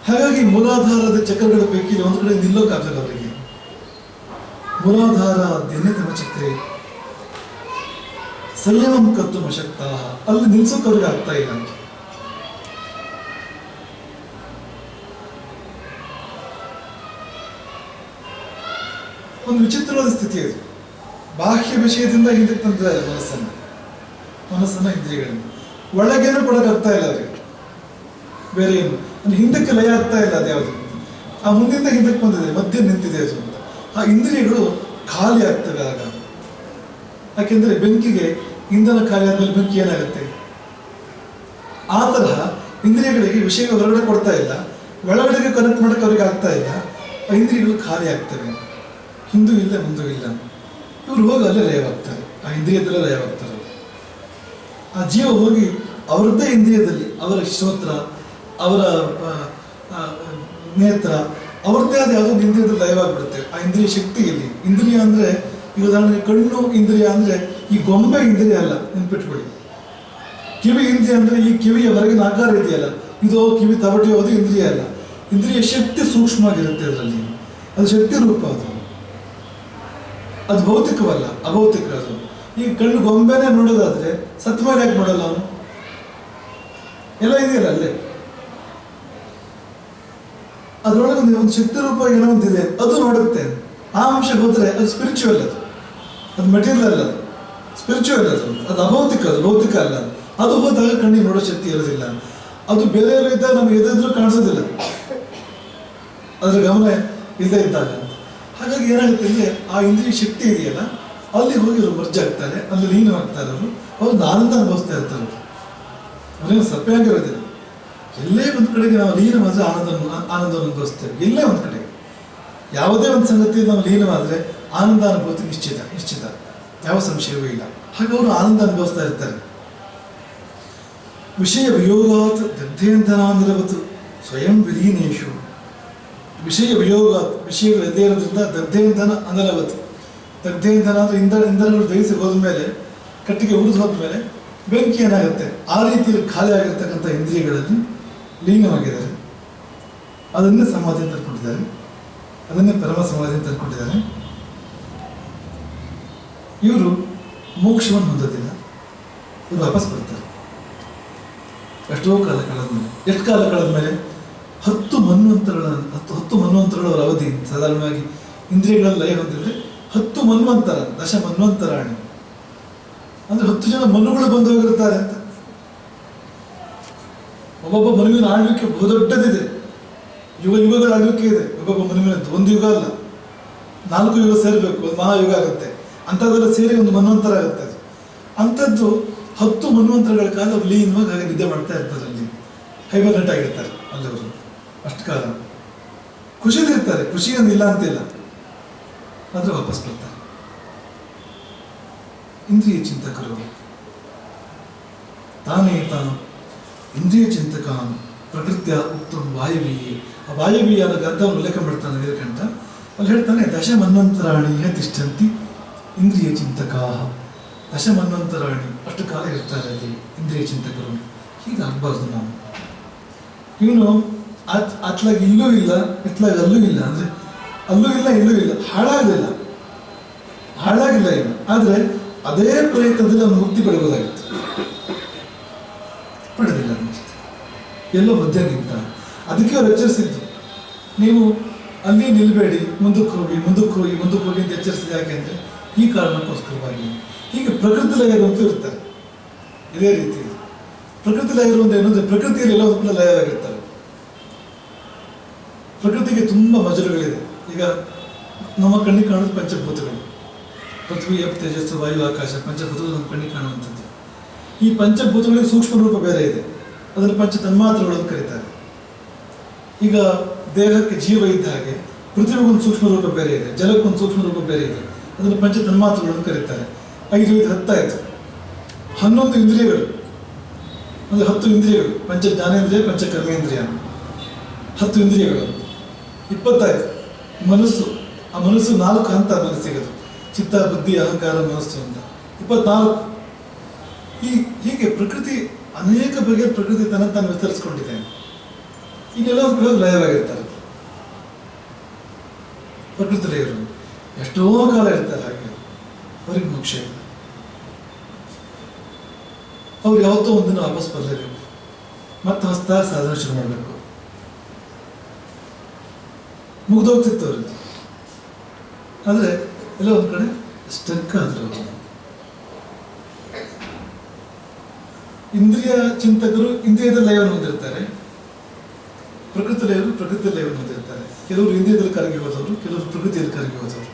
ಹಾಗಾಗಿ ಮೂಲಾಧಾರದ ಚಕ್ರಗಳ ಪೈಕಿ ಒಂದು ಕಡೆ ನಿಲ್ಲೋಕ್ಕಾಗಲ್ಲ ಅವರಿಗೆ. ಮೂಲಾಧಾರ ಧ್ಯನ್ಯತಮ ಚಕ್ರೆ ಸಂಯಮಂ ಕರ್ತು ಅಶಕ್ತ, ಅಲ್ಲಿ ನಿಲ್ಸೋಕೆ ಅವ್ರಿಗೆ ಆಗ್ತಾ ಇಲ್ಲ. ಒಂದು ವಿಚಿತ್ರವಾದ ಸ್ಥಿತಿ ಅದು. ಬಾಹ್ಯ ವಿಷಯದಿಂದ ಹಿಂದಕ್ಕೆ ತಂದಿದ್ದಾರೆ ಮನಸ್ಸನ್ನ ಇಂದ್ರಿಯಗಳಿಂದ. ಒಳಗೇನು ಕೊಡೋಕ್ಕಾಗ್ತಾ ಇಲ್ಲ ಅವರಿಗೆ. ಬೇರೆ ಏನು ಹಿಂದಕ್ಕೆ ಲಯ ಆಗ್ತಾ ಇಲ್ಲ. ಅದ್ಯಾವುದು ಆ ಮುಂದಿಂದ ಹಿಂದಕ್ಕೆ ಬಂದಿದೆ, ಮಧ್ಯ ನಿಂತಿದೆ ಅದು ಅಂತ. ಆ ಇಂದ್ರಿಯಗಳು ಖಾಲಿ ಆಗ್ತವೆ ಆಗ. ಯಾಕೆಂದ್ರೆ ಬೆಂಕಿಗೆ ಇಂಧನ ಖಾಲಿ ಆದ್ಮೇಲೆ ಬೆಂಕಿ ಏನಾಗುತ್ತೆ? ಆ ತರಹ ಇಂದ್ರಿಯಗಳಿಗೆ ವಿಷಯ ಹೊರಗಡೆ ಕೊಡ್ತಾ ಇಲ್ಲ, ಒಳಗಡೆಗೆ ಕನೆಕ್ಟ್ ಮಾಡಕ್ಕೆ ಅವ್ರಿಗೆ ಆಗ್ತಾ ಇಲ್ಲ. ಆ ಇಂದ್ರಿಯಗಳು ಖಾಲಿ ಆಗ್ತವೆ, ಹಿಂದೂ ಇಲ್ಲ ಮುಂದೂ ಇಲ್ಲ. ಇವರು ಹೋಗಿ ಅಲ್ಲೇ ಲಯವಾಗ್ತಾರೆ, ಆ ಇಂದ್ರಿಯದಲ್ಲೇ ಲಯವಾಗ್ತಾರೆ. ಆ ಜೀವ ಹೋಗಿ ಅವರದ್ದೇ ಇಂದ್ರಿಯದಲ್ಲಿ, ಅವರ ಶ್ರೋತ್ರ, ಅವರ ನೇತ್ರ, ಅವ್ರದ್ದೇ ಆದ ಯಾವುದೋ ಇಂದ್ರಿಯದಲ್ಲಿ ಲಯವಾಗ್ಬಿಡುತ್ತೆ. ಆ ಇಂದ್ರಿಯ ಶಕ್ತಿಯಲ್ಲಿ, ಇಂದ್ರಿಯ ಅಂದ್ರೆ ಈಗ ಉದಾಹರಣೆಗೆ ಕಣ್ಣು ಇಂದ್ರಿಯ ಅಂದ್ರೆ ಈ ಗೊಂಬೆ ಇಂದ್ರಿಯ ಅಲ್ಲ, ನೆನ್ಪಿಟ್ಕೊಳ್ಳಿ. ಕಿವಿ ಇಂದ್ರಿಯ ಅಂದ್ರೆ ಈ ಕಿವಿಯ ಹೊರಗಿನ ಆಕಾರ ಇದೆಯಲ್ಲ, ಇದು ಕಿವಿ ತವಟೆ ಅದು ಇಂದ್ರಿಯ ಅಲ್ಲ. ಇಂದ್ರಿಯ ಶಕ್ತಿ ಸೂಕ್ಷ್ಮವಾಗಿರುತ್ತೆ ಅದರಲ್ಲಿ, ಅದು ಶಕ್ತಿ ರೂಪ. ಅದು ಭೌತಿಕವಲ್ಲ, ಅಭೌತಿಕ. ಅದು ಈಗ ಕಣ್ಣು ಗೊಂಬೆನೇ ನೋಡೋದಾದ್ರೆ ಸತ್ ಮೇಲೆ ಯಾಕೆ ನೋಡಲ್ಲ ಅವನು? ಎಲ್ಲ ಇದೆಯಲ್ಲ ಅಲ್ಲೇ. ಅದರೊಳಗೆ ಒಂದು ಶಕ್ತಿ ರೂಪ ಏನೋ ಒಂದಿದೆ, ಅದು ನೋಡುತ್ತೆ. ಆ ಅಂಶ ಹೋದ್ರೆ ಅದು ಸ್ಪಿರಿಚುವಲ್. ಅದು ಅದು ಮೆಟೀರಿಯಲ್ ಅಲ್ಲ, ಅದು ಸ್ಪಿರಿಚುವಲ್, ಅದು ಅಭೌತಿಕ, ಅದು ಭೌತಿಕ ಅಲ್ಲ. ಅದು ಹೋದಾಗ ಕಣ್ಣಿಗೆ ನೋಡೋ ಶಕ್ತಿ ಇರೋದಿಲ್ಲ. ಅದು ಬೇರೆ ಇದ್ದಾಗ ನಮಗೆ ಎದುರಿದ್ರೂ ಕಾಣಿಸೋದಿಲ್ಲ, ಅದರ ಗಮನ ಇಲ್ಲದೆ ಇದ್ದಾಗ. ಹಾಗಾಗಿ ಏನಾಗುತ್ತೆ ಅಂದರೆ ಆ ಇಂದ್ರಿಯ ಶಕ್ತಿ ಇದೆಯಲ್ಲ, ಅಲ್ಲಿ ಹೋಗಿ ಅವರು ಮರ್ಜ್ ಆಗ್ತಾರೆ, ಅಲ್ಲಿ ಲೀನವಾಗ್ತಾರೆ. ಅವರು ಆನಂದ ಅನುಭವಿಸ್ತಾ ಇರ್ತಾರೆ. ಅವರೇನು ಸಪ್ಪೆಯಾಗಿರೋದಿಲ್ಲ. ಎಲ್ಲೇ ಒಂದು ಕಡೆಗೆ ನಾವು ಲೀನವಾದರೆ ಆನಂದವನ್ನು ಅನುಭವಿಸ್ತೇವೆ. ಎಲ್ಲೇ ಒಂದು ಕಡೆಗೆ ಯಾವುದೇ ಒಂದು ಸಂಗತಿಯಲ್ಲಿ ನಾವು ಲೀನವಾದರೆ ಆನಂದ ಅನುಭೂತಿ ನಿಶ್ಚಿತ, ಯಾವ ಸಂಶಯವೂ ಇಲ್ಲ. ಹಾಗೆ ಅವರು ಆನಂದ ಅನುಭವಿಸ್ತಾ ಇರ್ತಾರೆ. ವಿಷಯ ವಿಯೋಗಾತ್ ದಗ್ಧೇಂಧನಾಂದ್ರವತ್ತು ಸ್ವಯಂ ವಿಲೀನೇಶು. ವಿಷಯ ವಿಯೋಗಾತ್, ವಿಷಯಗಳು ಎದ್ದೇ ಇರೋದ್ರಿಂದ ದಗ್ಧೇಂಧನ ಅನಲವತ್ತು. ದಗ್ಧೇಂಧನ ಅಂದರೆ ಇಂಧನಗಳು ದಹಿಸಿ ಹೋದ್ಮೇಲೆ, ಕಟ್ಟಿಗೆ ಉರಿದು ಹೋದ್ಮೇಲೆ ಬೆಂಕಿ ಏನಾಗುತ್ತೆ, ಆ ರೀತಿಯಲ್ಲಿ ಖಾಲಿ ಆಗಿರ್ತಕ್ಕಂಥ ಇಂದ್ರಿಯಗಳಲ್ಲಿ ಲೀನವಾಗಿದ್ದಾರೆ. ಅದನ್ನೇ ಸಮಾಧಿ ಅಂತ ಅಂದ್ಕೊಂಡಿದ್ದಾರೆ, ಅದನ್ನೇ ಪರಮ ಸಮಾಧಿ ಅಂತ ಅಂದ್ಕೊಂಡಿದ್ದಾರೆ. ಇವರು ಮೋಕ್ಷವನ್ನು ಹೊಂದೋದಿಲ್ಲ, ಇವರು ವಾಪಸ್ ಬರ್ತಾರೆ. ಎಷ್ಟೋ ಕಾಲ ಕಳೆದ ಮೇಲೆ, ಎಷ್ಟು ಕಾಲ ಕಳೆದ ಮೇಲೆ 10 ಮನ್ವಂತರಗಳ ಅವರ ಅವಧಿ. ಸಾಧಾರಣವಾಗಿ ಇಂದ್ರಿಯಗಳಲ್ಲಿ ಲಯ ಹೊಂದಿದ್ರೆ 10 ಮನ್ವಂತರ, ದಶ ಮನ್ವಂತರಾಣಿ ಅಂದ್ರೆ 10 ಜನ ಮನುಗಳು ಬಂದು ಹೋಗಿರ್ತಾರೆ ಅಂತ. ಒಬ್ಬೊಬ್ಬ ಮನುವಿನ ಆಳ್ವಿಕೆ ಬಹುದೊಡ್ಡದಿದೆ, ಯುಗಗಳ ಆಳ್ವಿಕೆ ಇದೆ ಒಬ್ಬೊಬ್ಬ ಮನುವಿನದ್ದು. ಒಂದು ಯುಗ ಅಲ್ಲ, 4 ಯುಗ ಸೇರಬೇಕು, ಒಂದು ಮಹಾಯುಗ ಆಗುತ್ತೆ. ಅಂಥದ್ದೆಲ್ಲ ಸೇರಿ ಒಂದು ಮನ್ವಂತರ ಆಗುತ್ತೆ. ಅದು ಅಂಥದ್ದು 10 ಮನ್ವಂತರಗಳ ಕಾಲ ಅವ್ರು ಲೀನವಾಗಿ ಹಾಗೆ ನಿದ್ದೆ ಮಾಡ್ತಾ ಇರ್ತಾರೆ. ಅಲ್ಲಿ ಹೈಬರ್ನೆಟ್ ಆಗಿರ್ತಾರೆ ಅಲ್ಲವರು ಅಷ್ಟು ಕಾಲ. ಖುಷಿಲಿರ್ತಾರೆ, ಖುಷಿಯನ್ನು ಇಲ್ಲ ಅಂತಿಲ್ಲ, ಆದರೆ ವಾಪಸ್ ಬರ್ತಾರೆ. ಇಂದ್ರಿಯ ಚಿಂತಕರು ತಾನೇ ತಾನು ಇಂದ್ರಿಯ ಚಿಂತಕಾನ್ ಪ್ರಕೃತಿಯ ಉತ್ತಮ ವಾಯುವೀಯ. ಆ ವಾಯುವೀಯ ಅನ್ನೋ ಗ್ರಂಥವನ್ನು ಉಲ್ಲೇಖ ಮಾಡ್ತಾನೆ ನೀಲಕಂಠ. ಅಲ್ಲಿ ಹೇಳ್ತಾನೆ, ದಶ ಮನ್ವಂತರಾಣಿಯ ತಿಷ್ಠಂತಿ ಇಂದ್ರಿಯ ಚಿಂತಕಾ. ದಶ ಮನ್ವಂತರಾಣಿ, ಅಷ್ಟು ಕಾಲ ಇರ್ತಾರೆ ಅಲ್ಲಿ ಇಂದ್ರಿಯ ಚಿಂತಕರು. ಹೀಗಾಗಬಾರ್ದು ನಾವು. ಇವನು ಅತ್ಲಾಗ ಇಲ್ಲೂ ಇಲ್ಲ, ಇತ್ಲಾಗ ಅಲ್ಲೂ ಇಲ್ಲ, ಅಂದರೆ ಅಲ್ಲೂ ಇಲ್ಲ ಇಲ್ಲೂ ಇಲ್ಲ, ಹಾಳಾಗಿಲ್ಲ ಇವನು. ಆದರೆ ಅದೇ ಪ್ರಯತ್ನದಲ್ಲಿ ಅವನು ಮುಕ್ತಿ ಪಡೆಯಬಹುದಾಗಿತ್ತು, ಪಡೆದಿಲ್ಲ. ಎಲ್ಲೋ ಮಧ್ಯ ನಿಂತ. ಅದಕ್ಕೆ ಅವ್ರು ಎಚ್ಚರಿಸಿದ್ದು, ನೀವು ಅಲ್ಲಿ ನಿಲ್ಬೇಡಿ, ಮುಂದಕ್ಕೆ ಹೋಗಿ ಅಂತ ಎಚ್ಚರಿಸಿದ. ಯಾಕೆ ಅಂದರೆ ಈ ಕಾರಣಕ್ಕೋಸ್ಕರವಾಗಿ. ಹೀಗೆ ಪ್ರಕೃತಿ ಲಯವಂತೂ ಇರ್ತಾರೆ. ಇದೇ ರೀತಿ ಪ್ರಕೃತಿ ಲಯ ಇರುವಂತ ಏನಂದ್ರೆ, ಪ್ರಕೃತಿಯಲ್ಲಿ ಎಲ್ಲ ಒಂದು ಲಯವಾಗಿರ್ತಾರೆ. ಪ್ರಕೃತಿಗೆ ತುಂಬ ಮಜಲುಗಳಿದೆ. ಈಗ ನಮ್ಮ ಕಣ್ಣಿಗೆ ಕಾಣೋದು ಪಂಚಭೂತಗಳು, ಪೃಥ್ವಿ, ಅಪ್, ತೇಜಸ್ಸು, ವಾಯು, ಆಕಾಶ, ಪಂಚಭೂತಗಳು ನಮ್ಮ ಕಣ್ಣಿಗೆ ಕಾಣುವಂಥದ್ದು. ಈ ಪಂಚಭೂತಗಳಿಗೆ ಸೂಕ್ಷ್ಮ ರೂಪ ಬೇರೆ ಇದೆ, ಅದನ್ನು ಪಂಚ ತನ್ಮಾತ್ರಗಳು ಅಂತ ಕರೀತಾರೆ. ಈಗ ದೇಹಕ್ಕೆ ಜೀವ ಇದ್ದ ಹಾಗೆ ಪೃಥ್ವಿಗೊಂದು ಸೂಕ್ಷ್ಮ ರೂಪ ಬೇರೆ ಇದೆ, ಜಲಕ್ಕೊಂದು ಸೂಕ್ಷ್ಮ ರೂಪ ಬೇರೆ ಇದೆ, ಅದನ್ನು ಪಂಚ ತನ್ಮಾತ್ರಗಳು ಅಂತ ಕರೀತಾರೆ. 5 5 10 ಆಯಿತು. 11 ಇಂದ್ರಿಯಗಳು ಅಂದರೆ 10 ಇಂದ್ರಿಯಗಳು, ಪಂಚ ಜ್ಞಾನೇಂದ್ರಿಯ, ಪಂಚ ಕರ್ಮೇಂದ್ರಿಯ, 10 ಇಂದ್ರಿಯಗಳು. 20 ಆಯಿತು. ಮನಸ್ಸು, ಆ ಮನಸ್ಸು 4 ಹಂತ ಮನಸ್ಸಿಗದು, ಚಿತ್ತ, ಬುದ್ಧಿ, ಅಹಂಕಾರ, ಮನಸ್ಸು ಅಂತ 24. ಹೀಗೆ ಪ್ರಕೃತಿ ಅನೇಕ ಬಗೆಯ ಪ್ರಕೃತಿ ತಾನು ವಿತರಿಸ್ಕೊಂಡಿದೆ. ಈಗೆಲ್ಲ ಲಯವಾಗಿರ್ತಾರೆ ಪ್ರಕೃತಿ ಲಯರು. ಎಷ್ಟೋ ಕಾಲ ಇರ್ತಾರೆ ಹಾಗೆ, ಅವ್ರಿಗೆ ಮೋಕ್ಷ ಇಲ್ಲ. ಅವ್ರು ಯಾವತ್ತೋ ಒಂದಿನ ವಾಪಸ್ ಬರಲೇಬೇಕು, ಮತ್ತೆ ಹೊಸದಾಗಿ ಸಾಧನೆ ಶುರು ಮಾಡಬೇಕು. ಮುಗ್ದೋಗ್ತಿತ್ತು ಅವ್ರಿಗೆ. ಆದರೆ ಎಲ್ಲ ಒಂದು ಕಡೆ ಸ್ಟಕ್ ಆದ್ರು. ಇಂದ್ರಿಯ ಚಿಂತಕರು ಇಂದ್ರಿಯದ ಲಯವನ್ನು ಹೊಂದಿರ್ತಾರೆ, ಪ್ರಕೃತಿ ಲಯರು ಪ್ರಕೃತಿ ಲಯವನ್ನು ಹೊಂದಿರ್ತಾರೆ. ಕೆಲವರು ಇಂದ್ರಿಯದಲ್ಲಿ ಕರಗಿ ಹೋದವರು, ಕೆಲವರು ಪ್ರಕೃತಿಯಲ್ಲಿ ಕರಗಿ ಹೋದವರು,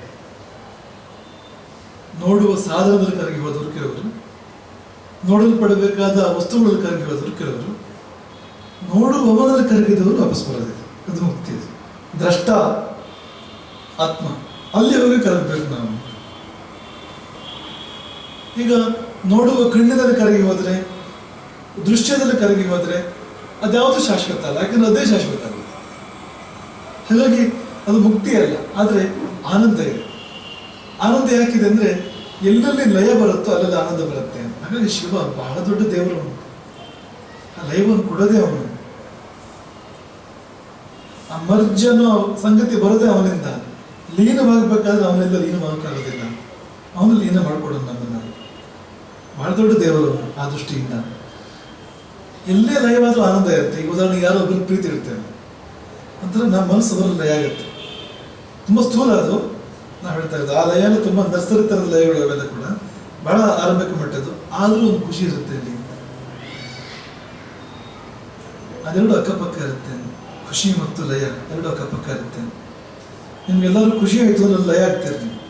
ನೋಡುವ ಸಾಧನದಲ್ಲಿ ಕರಗಿ ಹೋದವರು ಕೆಲವರು, ನೋಡಲ್ಪಡಬೇಕಾದ ವಸ್ತುಗಳಲ್ಲಿ ಕರಗಿ ಹೋದವರು ಕೆಲವರು, ನೋಡುವವನಲ್ಲಿ ಕರಗಿದವರು ವಾಪಸ್ ಬರೋದಿಲ್ಲ. ಅದು ಮುಕ್ತಿ. ಅದು ದ್ರಷ್ಟ ಆತ್ಮ, ಅಲ್ಲಿ ಹೋಗಿ ಕರಗಬೇಕು ನಾವು. ಈಗ ನೋಡುವ ಕಣ್ಣಿನಲ್ಲಿ ಕರಗಿ ಹೋದರೆ, ದೃಶ್ಯದಲ್ಲಿ ಕರಗಿ ಹೋದರೆ ಅದ್ಯಾವುದು ಶಾಶ್ವತ ಅಲ್ಲ, ಯಾಕಂದ್ರೆ ಅದೇ ಶಾಶ್ವತ ಅಲ್ಲ. ಹಾಗಾಗಿ ಅದು ಮುಕ್ತಿ ಅಲ್ಲ, ಆದರೆ ಆನಂದ ಇದೆ. ಆನಂದ ಯಾಕಿದೆ ಅಂದರೆ, ಎಲ್ಲೆಲ್ಲಿ ಲಯ ಬರುತ್ತೋ ಅಲ್ಲೆಲ್ಲ ಆನಂದ ಬರುತ್ತೆ. ಹಾಗಾಗಿ ಶಿವ ಬಹಳ ದೊಡ್ಡ ದೇವರು. ಆ ಲಯವನ್ನು ಕೊಡೋದೇ ಅವನು. ಆ ಮರ್ಜನ ಸಂಗತಿ ಬರೋದೇ ಅವನಿಂದ. ಲೀನವಾಗಬೇಕಾದ್ರೆ ಅವನೆಲ್ಲ ಲೀನವಾಗಕ್ಕಾಗೋದಿಲ್ಲ, ಅವನು ಲೀನ ಮಾಡ್ಕೊಡೋನು ನಮ್ಮನ್ನು. ಬಹಳ ದೊಡ್ಡ ದೇವರು ಆ ದೃಷ್ಟಿಯಿಂದ. ಎಲ್ಲೇ ಲಯವಾದರೂ ಆನಂದ ಇರುತ್ತೆ. ಈಗ ಉದಾಹರಣೆಗೆ ಯಾರೋ ಒಬ್ಬರು ಪ್ರೀತಿ ಇರ್ತೇವೆ ಅಂದ್ರೆ ನಮ್ಮ ಮನಸ್ಸು ಅವರಲ್ಲಿ ಲಯ ಆಗುತ್ತೆ. ತುಂಬ ಸ್ಥೂಲ ಅದು, ನಾವು ಹೇಳ್ತಾ ಇರೋದು ಆ ಲಯನೂ ತುಂಬ ನರ್ಸರಿ ಥರದ ಲಯಗಳು ಅವೆಲ್ಲ ಕೂಡ ಬಹಳ ಆರಂಭಿಕ ಮಟ್ಟದ್ದು, ಆದರೂ ಒಂದು ಖುಷಿ ಇರುತ್ತೆ ಇಲ್ಲಿ. ಅದೆರಡು ಅಕ್ಕಪಕ್ಕ ಇರುತ್ತೆ, ಖುಷಿ ಮತ್ತು ಲಯ ಎರಡು ಅಕ್ಕಪಕ್ಕ ಇರುತ್ತೆ. ನಿಮ್ಗೆಲ್ಲರೂ ಖುಷಿ ಆಯ್ತು ಅಂದ್ರೆ ಲಯ ಆಗ್ತೀರಿ ನೀವು.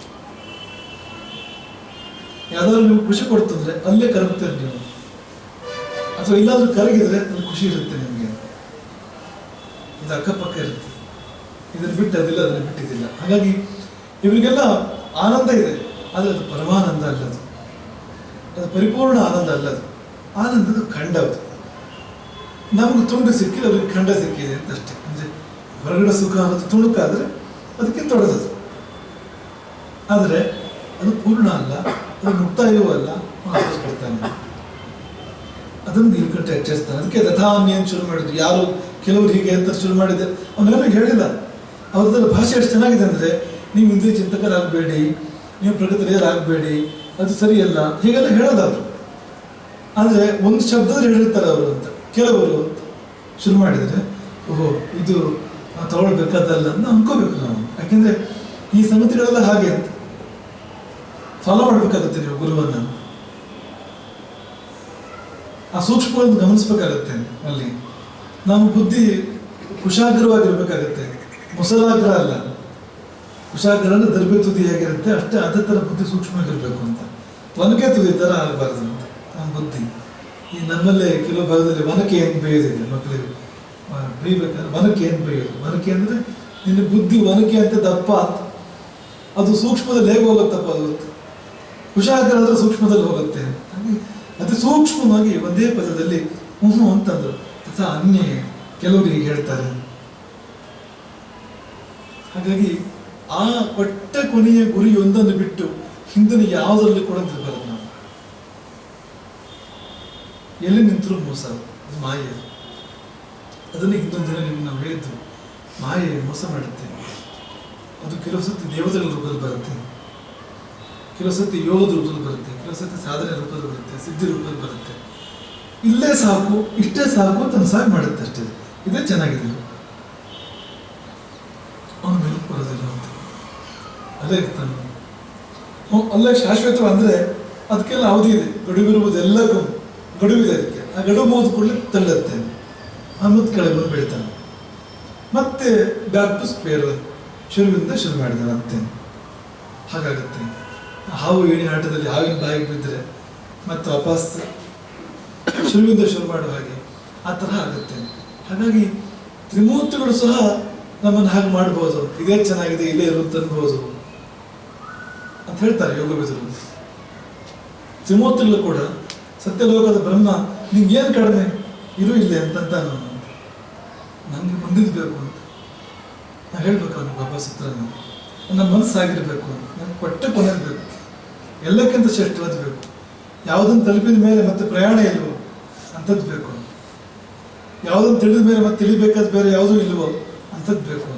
ಯಾವ್ದಾದ್ರು ನಿಮ್ಗೆ ಖುಷಿ ಕೊಡ್ತಂದ್ರೆ ಅಲ್ಲೇ ಕರಗ್ತೀರಿ ನೀವು, ಅಥವಾ ಇಲ್ಲಾದ್ರೂ ಕರಗಿದ್ರೆ ಅಲ್ಲಿ ಖುಷಿ ಇರುತ್ತೆ ನಿಮಗೆ. ಇದು ಅಕ್ಕಪಕ್ಕ ಇರುತ್ತೆ, ಇದನ್ನು ಬಿಟ್ಟು ಅದಿಲ್ಲ, ಅದನ್ನು ಬಿಟ್ಟಿದ್ದಿಲ್ಲ. ಹಾಗಾಗಿ ಇವರಿಗೆಲ್ಲ ಆನಂದ ಇದೆ, ಆದರೆ ಅದು ಪರಮಾನಂದ ಅಲ್ಲದು, ಅದು ಪರಿಪೂರ್ಣ ಆನಂದ ಅಲ್ಲದು. ಆನಂದದ ಖಂಡ ಅದು. ನಮಗೆ ತುಂಡು ಸಿಕ್ಕಿಲ್ಲ, ಅವ್ರಿಗೆ ಖಂಡ ಸಿಕ್ಕಿದೆ ಅಂತ ಅಷ್ಟೇ. ಅಂದರೆ ಹೊರಗಡೆ ಸುಖ ಅನ್ನೋದು ತುಣುಕಾದರೆ ಅದಕ್ಕೆ ತೊಡದದು, ಆದರೆ ಅದು ಪೂರ್ಣ ಅಲ್ಲ, ಅದು ಮುಕ್ತಾಯವೂ ಅಲ್ಲ. ಕೊಡ್ತಾನೆ ಅದನ್ನು ನೀಲ್ಕಂಠ ಎಚ್ಚರಿಸ್ತಾನೆ. ಅದಕ್ಕೆ ದಥಾನ್ಯನ್ ಶುರು ಮಾಡಿದ್ರು. ಯಾರು ಕೆಲವರು ಹೀಗೆ ಅಂತ ಶುರು ಮಾಡಿದ್ದೆ, ಅವನೇನು ಹೇಳಿಲ್ಲ. ಅವ್ರದ್ದೆಲ್ಲ ಭಾಷೆ ಎಷ್ಟು ಚೆನ್ನಾಗಿದೆ ಅಂದರೆ, ನೀವು ಇಂದ್ರಿಯ ಚಿಂತಕರಾಗಬೇಡಿ, ನೀವು ಪ್ರಗತಿಯರಾಗಬೇಡಿ, ಅದು ಸರಿಯಲ್ಲ, ಹೀಗೆಲ್ಲ ಹೇಳೋದು ಅವರು. ಆದರೆ ಒಂದು ಶಬ್ದದಲ್ಲಿ ಹೇಳಿರ್ತಾರೆ ಅವರು ಅಂತ. ಕೆಲವರು ಅಂತ ಶುರು ಮಾಡಿದರೆ ಓಹೋ ಇದು ತಗೊಳ್ಬೇಕಾದಲ್ಲ ಅಂತ ಅನ್ಕೋಬೇಕು ನಾವು. ಯಾಕೆಂದರೆ ಈ ಸಂಗತಿಗಳೆಲ್ಲ ಹಾಗೆ ಅಂತ ಫಾಲೋ ಮಾಡಬೇಕಾಗುತ್ತೆ ನೀವು ಗುರುವನ್ನು. ಆ ಸೂಕ್ಷ್ಮಗಳನ್ನು ಗಮನಿಸ್ಬೇಕಾಗತ್ತೆ. ಅಲ್ಲಿ ನಮ್ಮ ಬುದ್ಧಿ ಕುಶಾಗ್ರವಾಗಿರ್ಬೇಕಾಗತ್ತೆ, ಮುಸಲಾಗ್ರ ಅಲ್ಲ. ಕುಶಾಗ್ರ ಅಂದ್ರೆ ದರ್ಬೆ ತುದಿ ಹೇಗಿರುತ್ತೆ ಅಷ್ಟೇ ಅದೇ ಥರ ಬುದ್ಧಿ ಸೂಕ್ಷ್ಮವಾಗಿರ್ಬೇಕು ಅಂತ. ಒನಕೆ ತುದಿ ಥರ ಆಗಬಾರ್ದು ಅಂತ ನಮ್ಮ ಬುದ್ಧಿ. ಈ ನಮ್ಮಲ್ಲೇ ಕೆಲವು ಭಾಗದಲ್ಲಿ ಒನಕೆ ಏನು ಬೇಯೋದಿದೆ ಮಕ್ಕಳಿಗೆ ಬೇಯಬೇಕಾದ್ರೆ. ಒನಕೆ ಏನು ಬೇಯೋದು? ಒನಕೆ ಅಂದರೆ ನಿನ್ನ ಬುದ್ಧಿ ಒನಕೆ ಅಂತ ದಪ್ಪ ಅಂತ, ಅದು ಸೂಕ್ಷ್ಮದಲ್ಲಿ ಹೇಗೆ ಹೋಗುತ್ತಪ್ಪ ಅದು. ಕುಶಾಗ್ರ ಅಂದರೆ ಸೂಕ್ಷ್ಮದಲ್ಲಿ ಹೋಗುತ್ತೆ. ಹಾಗೆ ಅತಿ ಸೂಕ್ಷ್ಮವಾಗಿ ಒಂದೇ ಪದದಲ್ಲಿ ಅಂತಂದ್ರು. ಅಥವಾ ಅನ್ಯ ಕೆಲವರಿಗೆ ಹೇಳ್ತಾರೆ. ಹಾಗಾಗಿ ಆ ಕೊಟ್ಟ ಕೊನೆಯ ಗುರಿ ಒಂದನ್ನು ಬಿಟ್ಟು ಹಿಂದಿನ ಯಾವುದರಲ್ಲಿ ಕೂಡ ನಿಲ್ಬಾರದು ನಾವು. ಎಲ್ಲಿ ನಿಂತರೂ ಮೋಸ, ಅದು ಮಾಯೆ. ಅದನ್ನು ಹಿಂದೊಂದು ದಿನ ನಿಮಗೆ ನಾವು ಹೇಳಿದ್ವಿ, ಮಾಯೆ ಮೋಸ ಮಾಡುತ್ತೆ. ಅದು ಕೆಲವು ಸತಿ ದೇವತೆಗಳ ರೂಪದಲ್ಲಿ ಬರುತ್ತೆ, ಕೆಲವು ಸತಿ ಯೋಗದ ರೂಪದಲ್ಲಿ ಬರುತ್ತೆ, ಕೆಲವು ಸತಿ ಸಾಧನೆ ರೂಪದಲ್ಲಿ ಬರುತ್ತೆ, ಸಿದ್ಧಿ ರೂಪದಲ್ಲಿ ಬರುತ್ತೆ. ಇಲ್ಲೇ ಸಾಕು, ಇಷ್ಟೇ ಸಾಕು ಅಂತ ಸಾಕು ಮಾಡುತ್ತೆ ಅಷ್ಟೇ. ಇದೇ ಚೆನ್ನಾಗಿದೆ, ಅವನ ಮೇಲೆ ಬರೋದಿಲ್ಲ ಅಂತ ಅಲ್ಲೇ ಇರ್ತಾನೆ. ಅಲ್ಲೇ ಶಾಶ್ವತ ಅಂದರೆ ಅದಕ್ಕೆಲ್ಲ ಅವಧಿ ಇದೆ, ಗಡುವಿರುವುದು ಎಲ್ಲಕ್ಕೂ ಗಡುವಿದೆ. ಅದಕ್ಕೆ ಆ ಗಡುವು ಮುಗಿದ ಕೂಡಲೇ ತಳ್ಳುತ್ತೆ, ಮತ್ತೆ ಕೆಳಗೆ ಬಂದು ಬೆಳಿತಾನೆ. ಮತ್ತೆ ಬ್ಯಾಕ್ ಟು ಸ್ಕ್ವೇರ್, ಶುರುವಿಂದ ಶುರು ಮಾಡಿದಾನೆ ಅಂತೆ. ಹಾಗಾಗತ್ತೆ. ಹಾವು ಏಣಿ ಆಟದಲ್ಲಿ ಹಾವಿನ ಬಾಯಿಗೆ ಬಿದ್ದರೆ ಮತ್ತೆ ವಾಪಸ್ ಶುರುವಿಂದ ಶುರು ಮಾಡುವ ಹಾಗೆ ಆ ತರಹ ಆಗುತ್ತೆ. ಹಾಗಾಗಿ ತ್ರಿಮೂರ್ತಿಗಳು ಸಹ ನಮ್ಮನ್ನು ಹಾಗೆ ಮಾಡ್ಬೋದು. ಇದೇ ಚೆನ್ನಾಗಿದೆ, ಇಲ್ಲೇ ಇರುವಂತ ಅನ್ಬೋದು ಅಂತ ಹೇಳ್ತಾರೆ ಯೋಗವಿದರು. ತ್ರಿಮೂರ್ತಿಗಳು ಕೂಡ ಸತ್ಯಲೋಕದ ಬ್ರಹ್ಮ ನಿಂಗೇನು ಕಡಿಮೆ ಇರು ಇಲ್ಲೇ ಅಂತಂತ ನನಗೆ ಮುಂದಿದ್ಬೇಕು ಅಂತ ನಾ ಹೇಳ್ಬೇಕು. ಅವನಿಗೆ ವಾಪಸ್ ಹತ್ರ ನನ್ನ ಮನಸ್ಸಾಗಿರ್ಬೇಕು, ನನಗೆ ಕೊಟ್ಟ ಕೊನೆಯಬೇಕು, ಎಲ್ಲಕ್ಕಿಂತ ಶ್ರೇಷ್ಠವಾದ ಬೇಕು. ಯಾವುದನ್ನು ತಲುಪಿದ ಮೇಲೆ ಮತ್ತೆ ಪ್ರಯಾಣ ಇಲ್ವೋ ಅಂಥದ್ದು ಬೇಕು. ಯಾವುದನ್ನು ತಿಳಿದ ಮೇಲೆ ಮತ್ತೆ ತಿಳಿಬೇಕಾದ ಬೇರೆ ಯಾವುದೂ ಇಲ್ವೋ ಅಂಥದ್ದು ಬೇಕು.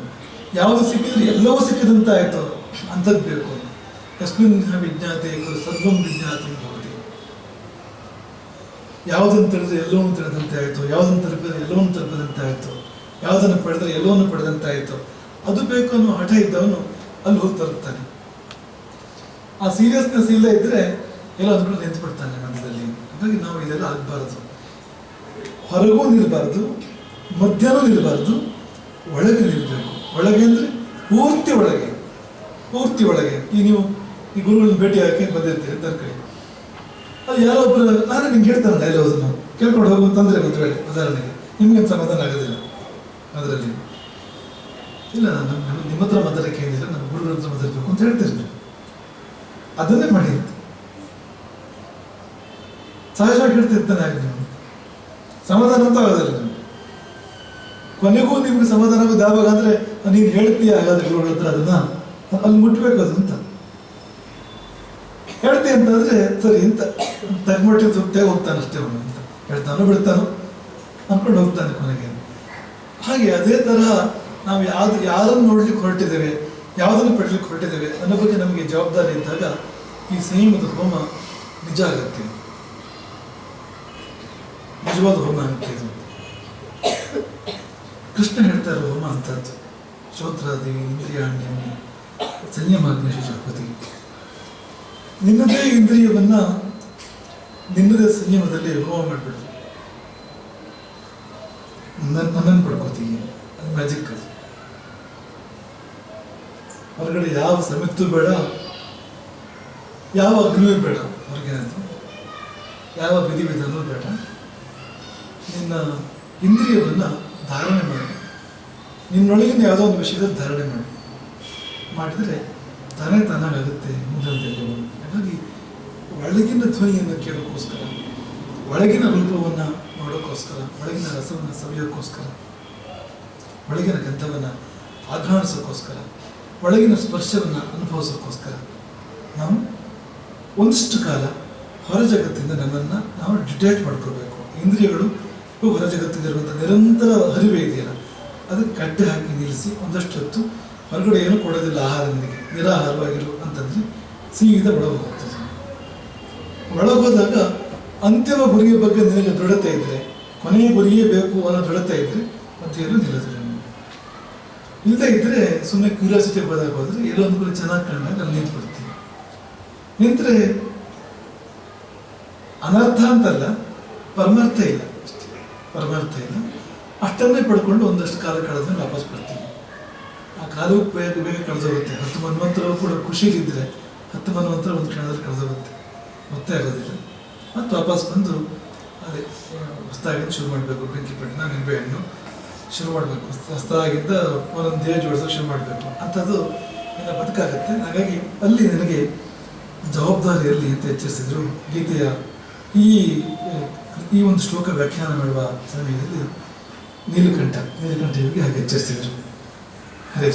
ಯಾವುದು ಸಿಕ್ಕಿದ್ರೆ ಎಲ್ಲವೂ ಸಿಕ್ಕಿದಂತ ಆಯಿತು ಅಂಥದ್ದು ಬೇಕು. ಯಸ್ಮಿನ್ ವಿಜ್ಞಾತೆ ಸರ್ವಂ ವಿಜ್ಞಾತಂ ಭವತಿ. ಯಾವುದನ್ನು ತಿಳಿದ್ರೆ ಎಲ್ಲವನ್ನೂ ತಿಳಿದಂತೆ ಆಯಿತು, ಯಾವುದನ್ನು ತಲುಪಿದ್ರೆ ಎಲ್ಲವನ್ನೂ ತಲುಪಿದಂತೆ ಆಯಿತು, ಯಾವುದನ್ನು ಪಡೆದ್ರೆ ಎಲ್ಲವನ್ನೂ ಪಡೆದಂತೆ ಆಯಿತು. ಅದು ಬೇಕು ಅನ್ನೋ ಹಠ ಇದ್ದವನು ಅಲ್ಲಿ ಹೋಗಿ ತರುತ್ತಾನೆ. ಆ ಸೀರಿಯಸ್ನೆಸ್ ಇಲ್ಲ ಇದ್ರೆ ಎಲ್ಲ ಅಂದ್ಕೊಂಡು ನಿಂತು ಬಿಡ್ತಾನೆ ಮಧ್ಯದಲ್ಲಿ. ಹಾಗಾಗಿ ನಾವು ಇದೆಲ್ಲ ಆಗಬಾರ್ದು. ಹೊರಗೂ ನಿಲ್ಬಾರ್ದು, ಮಧ್ಯನೂ ನಿಲ್ಬಾರ್ದು, ಒಳಗೆ ನಿಲ್ಬೇಕು. ಒಳಗೆ ಅಂದರೆ ಪೂರ್ತಿ ಒಳಗೆ, ಪೂರ್ತಿ ಒಳಗೆ. ಈ ನೀವು ಈ ಗುರುಗಳನ್ನ ಭೇಟಿ ಹಾಕಿ ಬಂದಿರ್ತೀರಿ ತರ್ಕಳಿ, ಅದು ಯಾರೋ ಒಬ್ಬರು ನಾನೇ ನಿಮ್ಗೆ ಹೇಳ್ತಾನೆ ಡೈಲಾಗ್ಸನ್ನು ಕೇಳ್ಕೊಂಡು ಹೋಗುವಂತಂದ್ರೆ ಒಂದು ವೇಳೆ ಉದಾಹರಣೆಗೆ ನಿಮ್ಗೇನು ಸಮಾಧಾನ ಆಗೋದಿಲ್ಲ ಅದರಲ್ಲಿ. ಇಲ್ಲ ನಾನು ನಿಮ್ಮ ಹತ್ರ ಮಾತಾಡಕ್ಕೆ ಏನಿಲ್ಲ, ನಮ್ಮ ಗುರುಗಳ ಹತ್ರ ಮಾತಾಡಬೇಕು ಅಂತ ಹೇಳ್ತಿರ್ತೀನಿ. ಅದನ್ನೇ ಮಾಡಿ ಅಂತ ಸಹಜವಾಗಿ ಹೇಳ್ತಿರ್ತಾನೆ. ಆಗ ನೀವು ಸಮಾಧಾನ ಅಂತ ಆಗೋದಿಲ್ಲ. ನಿಮ್ಗೆ ಕೊನೆಗೂ ನಿಮ್ಗೆ ಸಮಾಧಾನ ಆಗೋದು ಯಾವಾಗ ಅಂದರೆ ನೀನು ಹೇಳ್ತೀಯ ಹಾಗಾದ್ರೆ ಗುರುಗಳ ಹತ್ರ ಅದನ್ನ ಅಲ್ಲಿ ಮುಟ್ಬೇಕು ಅದು ಅಂತ ಹೇಳ್ತೀಯ ಅಂತಂದ್ರೆ ಸರಿ ಅಂತ ತಗ್ಮಟ್ಟಿನ ಸುತ್ತೇ ಹೋಗ್ತಾನೆ ಅಷ್ಟೇ. ಅವನು ಅಂತ ಹೇಳ್ತಾನೋ ಬಿಡ್ತಾನೋ ಅನ್ಕೊಂಡು ಹೋಗ್ತಾನೆ ಕೊನೆಗೆ. ಹಾಗೆ ಅದೇ ತರಹ ನಾವು ಯಾರನ್ನು ನೋಡ್ಲಿಕ್ಕೆ ಹೊರಟಿದ್ದೇವೆ, ಯಾವುದನ್ನು ಪಡ್ಲಿಕ್ಕೆ ಹೊರಟಿದ್ದೇವೆ ಅನ್ನೋ ಬಗ್ಗೆ ನಮಗೆ ಜವಾಬ್ದಾರಿ ಇದ್ದಾಗ ಈ ಸಂಯಮದ ಹೋಮ ನಿಜ ಆಗುತ್ತೆ, ನಿಜವಾದ ಹೋಮ ಆಗುತ್ತೆ. ಇದು ಕೃಷ್ಣ ಹೇಳ್ತಾ ಇರೋ ಹೋಮ ಅಂತದ್ದು. ಶ್ರೋತ್ರಾದಿ ಇಂದ್ರಿಯಾಣ್ಯನ್ನಿ ಸಂಯಮಾಗ್ನೇಶ ಚಕ್ರವರ್ತಿ. ನಿನ್ನದೇ ಇಂದ್ರಿಯವನ್ನ ನಿನ್ನದೇ ಸಂಯಮದಲ್ಲಿ ಹೋಮ ಮಾಡಿಬಿಡು. ನನ್ನನ್ನು ಪಡ್ಕೋತೀವಿ. ಅದು ಮ್ಯಾಜಿಕ್. ಅದು ಹೊರಗಡೆ ಯಾವ ಸಮಿತ್ತು ಬೇಡ, ಯಾವ ಅಗ್ನಿಯೂ ಬೇಡ, ಹೊರಗೇನಂತ ಯಾವ ವಿಧಿವಿಧಾನವೂ ಬೇಡ. ನಿನ್ನ ಇಂದ್ರಿಯವನ್ನ ಧಾರಣೆ ಮಾಡು. ನಿನ್ನೊಳಗಿನ ಯಾವುದೋ ಒಂದು ವಿಷಯದಲ್ಲಿ ಧಾರಣೆ ಮಾಡು. ಮಾಡಿದರೆ ತಾನೇ ತಾನಾಗುತ್ತೆ ಮುಂದಿನ. ಹಾಗಾಗಿ ಒಳಗಿನ ಧ್ವನಿಯನ್ನು ಕೇಳೋಕ್ಕೋಸ್ಕರ, ಒಳಗಿನ ರೂಪವನ್ನು ನೋಡೋಕ್ಕೋಸ್ಕರ, ಒಳಗಿನ ರಸವನ್ನು ಸವಿಯೋಕ್ಕೋಸ್ಕರ, ಒಳಗಿನ ಗಂಧವನ್ನು ಆಘ್ರಾಣಿಸೋಕ್ಕೋಸ್ಕರ, ಒಳಗಿನ ಸ್ಪರ್ಶವನ್ನು ಅನುಭವಿಸೋಕ್ಕೋಸ್ಕರ ನಾವು ಒಂದಿಷ್ಟು ಕಾಲ ಹೊರ ಜಗತ್ತಿಂದ ನಮ್ಮನ್ನು ನಾವು ಡಿಟೇಚ್ ಮಾಡ್ಕೋಬೇಕು. ಇಂದ್ರಿಯಗಳು ಹೊರ ಜಗತ್ತಿಗಿರುವಂಥ ನಿರಂತರ ಹರಿವೆ ಇದೆಯಲ್ಲ, ಅದಕ್ಕೆ ಕಡ್ಡೆ ಹಾಕಿ ನಿಲ್ಲಿಸಿ ಒಂದಷ್ಟು ಹೊತ್ತು ಹೊರಗಡೆ ಏನೂ ಕೊಡೋದಿಲ್ಲ. ಆಹಾರ ನಿನಗೆ ನಿರಾಹಾರವಾಗಿರು ಅಂತಂದರೆ ಸೀದಾ ಒಳಗೆ ಹೋಗ್ತದೆ. ಒಳಗೋದಾಗ ಅಂತಿಮ ಗುರಿಯ ಬಗ್ಗೆ ನಿನಗೆ ದೃಢತೆ ಇದ್ದರೆ, ಕೊನೆಯ ಗುರಿಯೇ ಬೇಕು ಅನ್ನೋ ದೃಢತೆ ಇದ್ದರೆ ಮತ್ತೆ ಎಲ್ಲೂ ನಿಲ್ಲೋದಿಲ್ಲ. ಇಲ್ಲದೆ ಇದ್ದರೆ ಸುಮ್ಮನೆ ಕ್ಯೂರಿಯಾಸಿಟಿ ಹೋದಾಗ ಹೋದರೆ ಎಲ್ಲೋ ಒಂದು ಗುರಿ ಚೆನ್ನಾಗಿ ಕಂಡಾಗ ಅಲ್ಲಿ ನಿಂತ್ಬಿಡ್ತೀವಿ. ನಿಂತರೆ ಅನರ್ಥ ಅಂತಲ್ಲ, ಪರಮಾರ್ಥ ಇಲ್ಲ. ಅಷ್ಟೇ, ಪರಮಾರ್ಥ ಇಲ್ಲ. ಅಷ್ಟನ್ನೇ ಪಡ್ಕೊಂಡು ಒಂದಷ್ಟು ಕಾಲ ಕಳೆದ್ರೆ ವಾಪಸ್ ಬರ್ತೀವಿ. ಆ ಕಾಲವು ಬೇಗ ಬೇಗ ಕಳೆದೋಗುತ್ತೆ. 10 ಮನ್ವಂತರವು ಕೂಡ ಖುಷಿಲಿದ್ದರೆ 10 ಮನ್ವಂತರ ಒಂದು ಕ್ಷಣದಲ್ಲಿ ಕಳೆದೋಗುತ್ತೆ, ಮತ್ತೆ ಆಗೋದಿಲ್ಲ. ಮತ್ತು ವಾಪಸ್ ಬಂದು ಅದೇ ಹೊಸದಾಗಿಂದ ಶುರು ಮಾಡಬೇಕು. ಬೆಂಕಿಪಟ್ಟಣ, ನಿಂಬೆಹಣ್ಣು ಶುರು ಮಾಡಬೇಕು. ಹೊಸದಾಗಿದ್ದ ಒಂದೊಂದು ದೇಹ ಜೋಡಿಸೋಕೆ ಶುರು ಮಾಡಬೇಕು. ಅಂಥದ್ದು ಇನ್ನು ಬದುಕಾಗುತ್ತೆ. ಹಾಗಾಗಿ ಅಲ್ಲಿ ನನಗೆ ಜವಾಬ್ದಾರಿಯಲ್ಲಿ ಅಂತ ಎಚ್ಚರಿಸಿದ್ರು. ಗೀತೆಯ ಈ ಒಂದು ಶ್ಲೋಕ ವ್ಯಾಖ್ಯಾನ ಮಾಡುವ ಸಮಯದಲ್ಲಿ ನೀಲಕಂಠ ಇವರಿಗೆ ಹಾಗೆ ಎಚ್ಚರಿಸಿದರು. ಹರೇ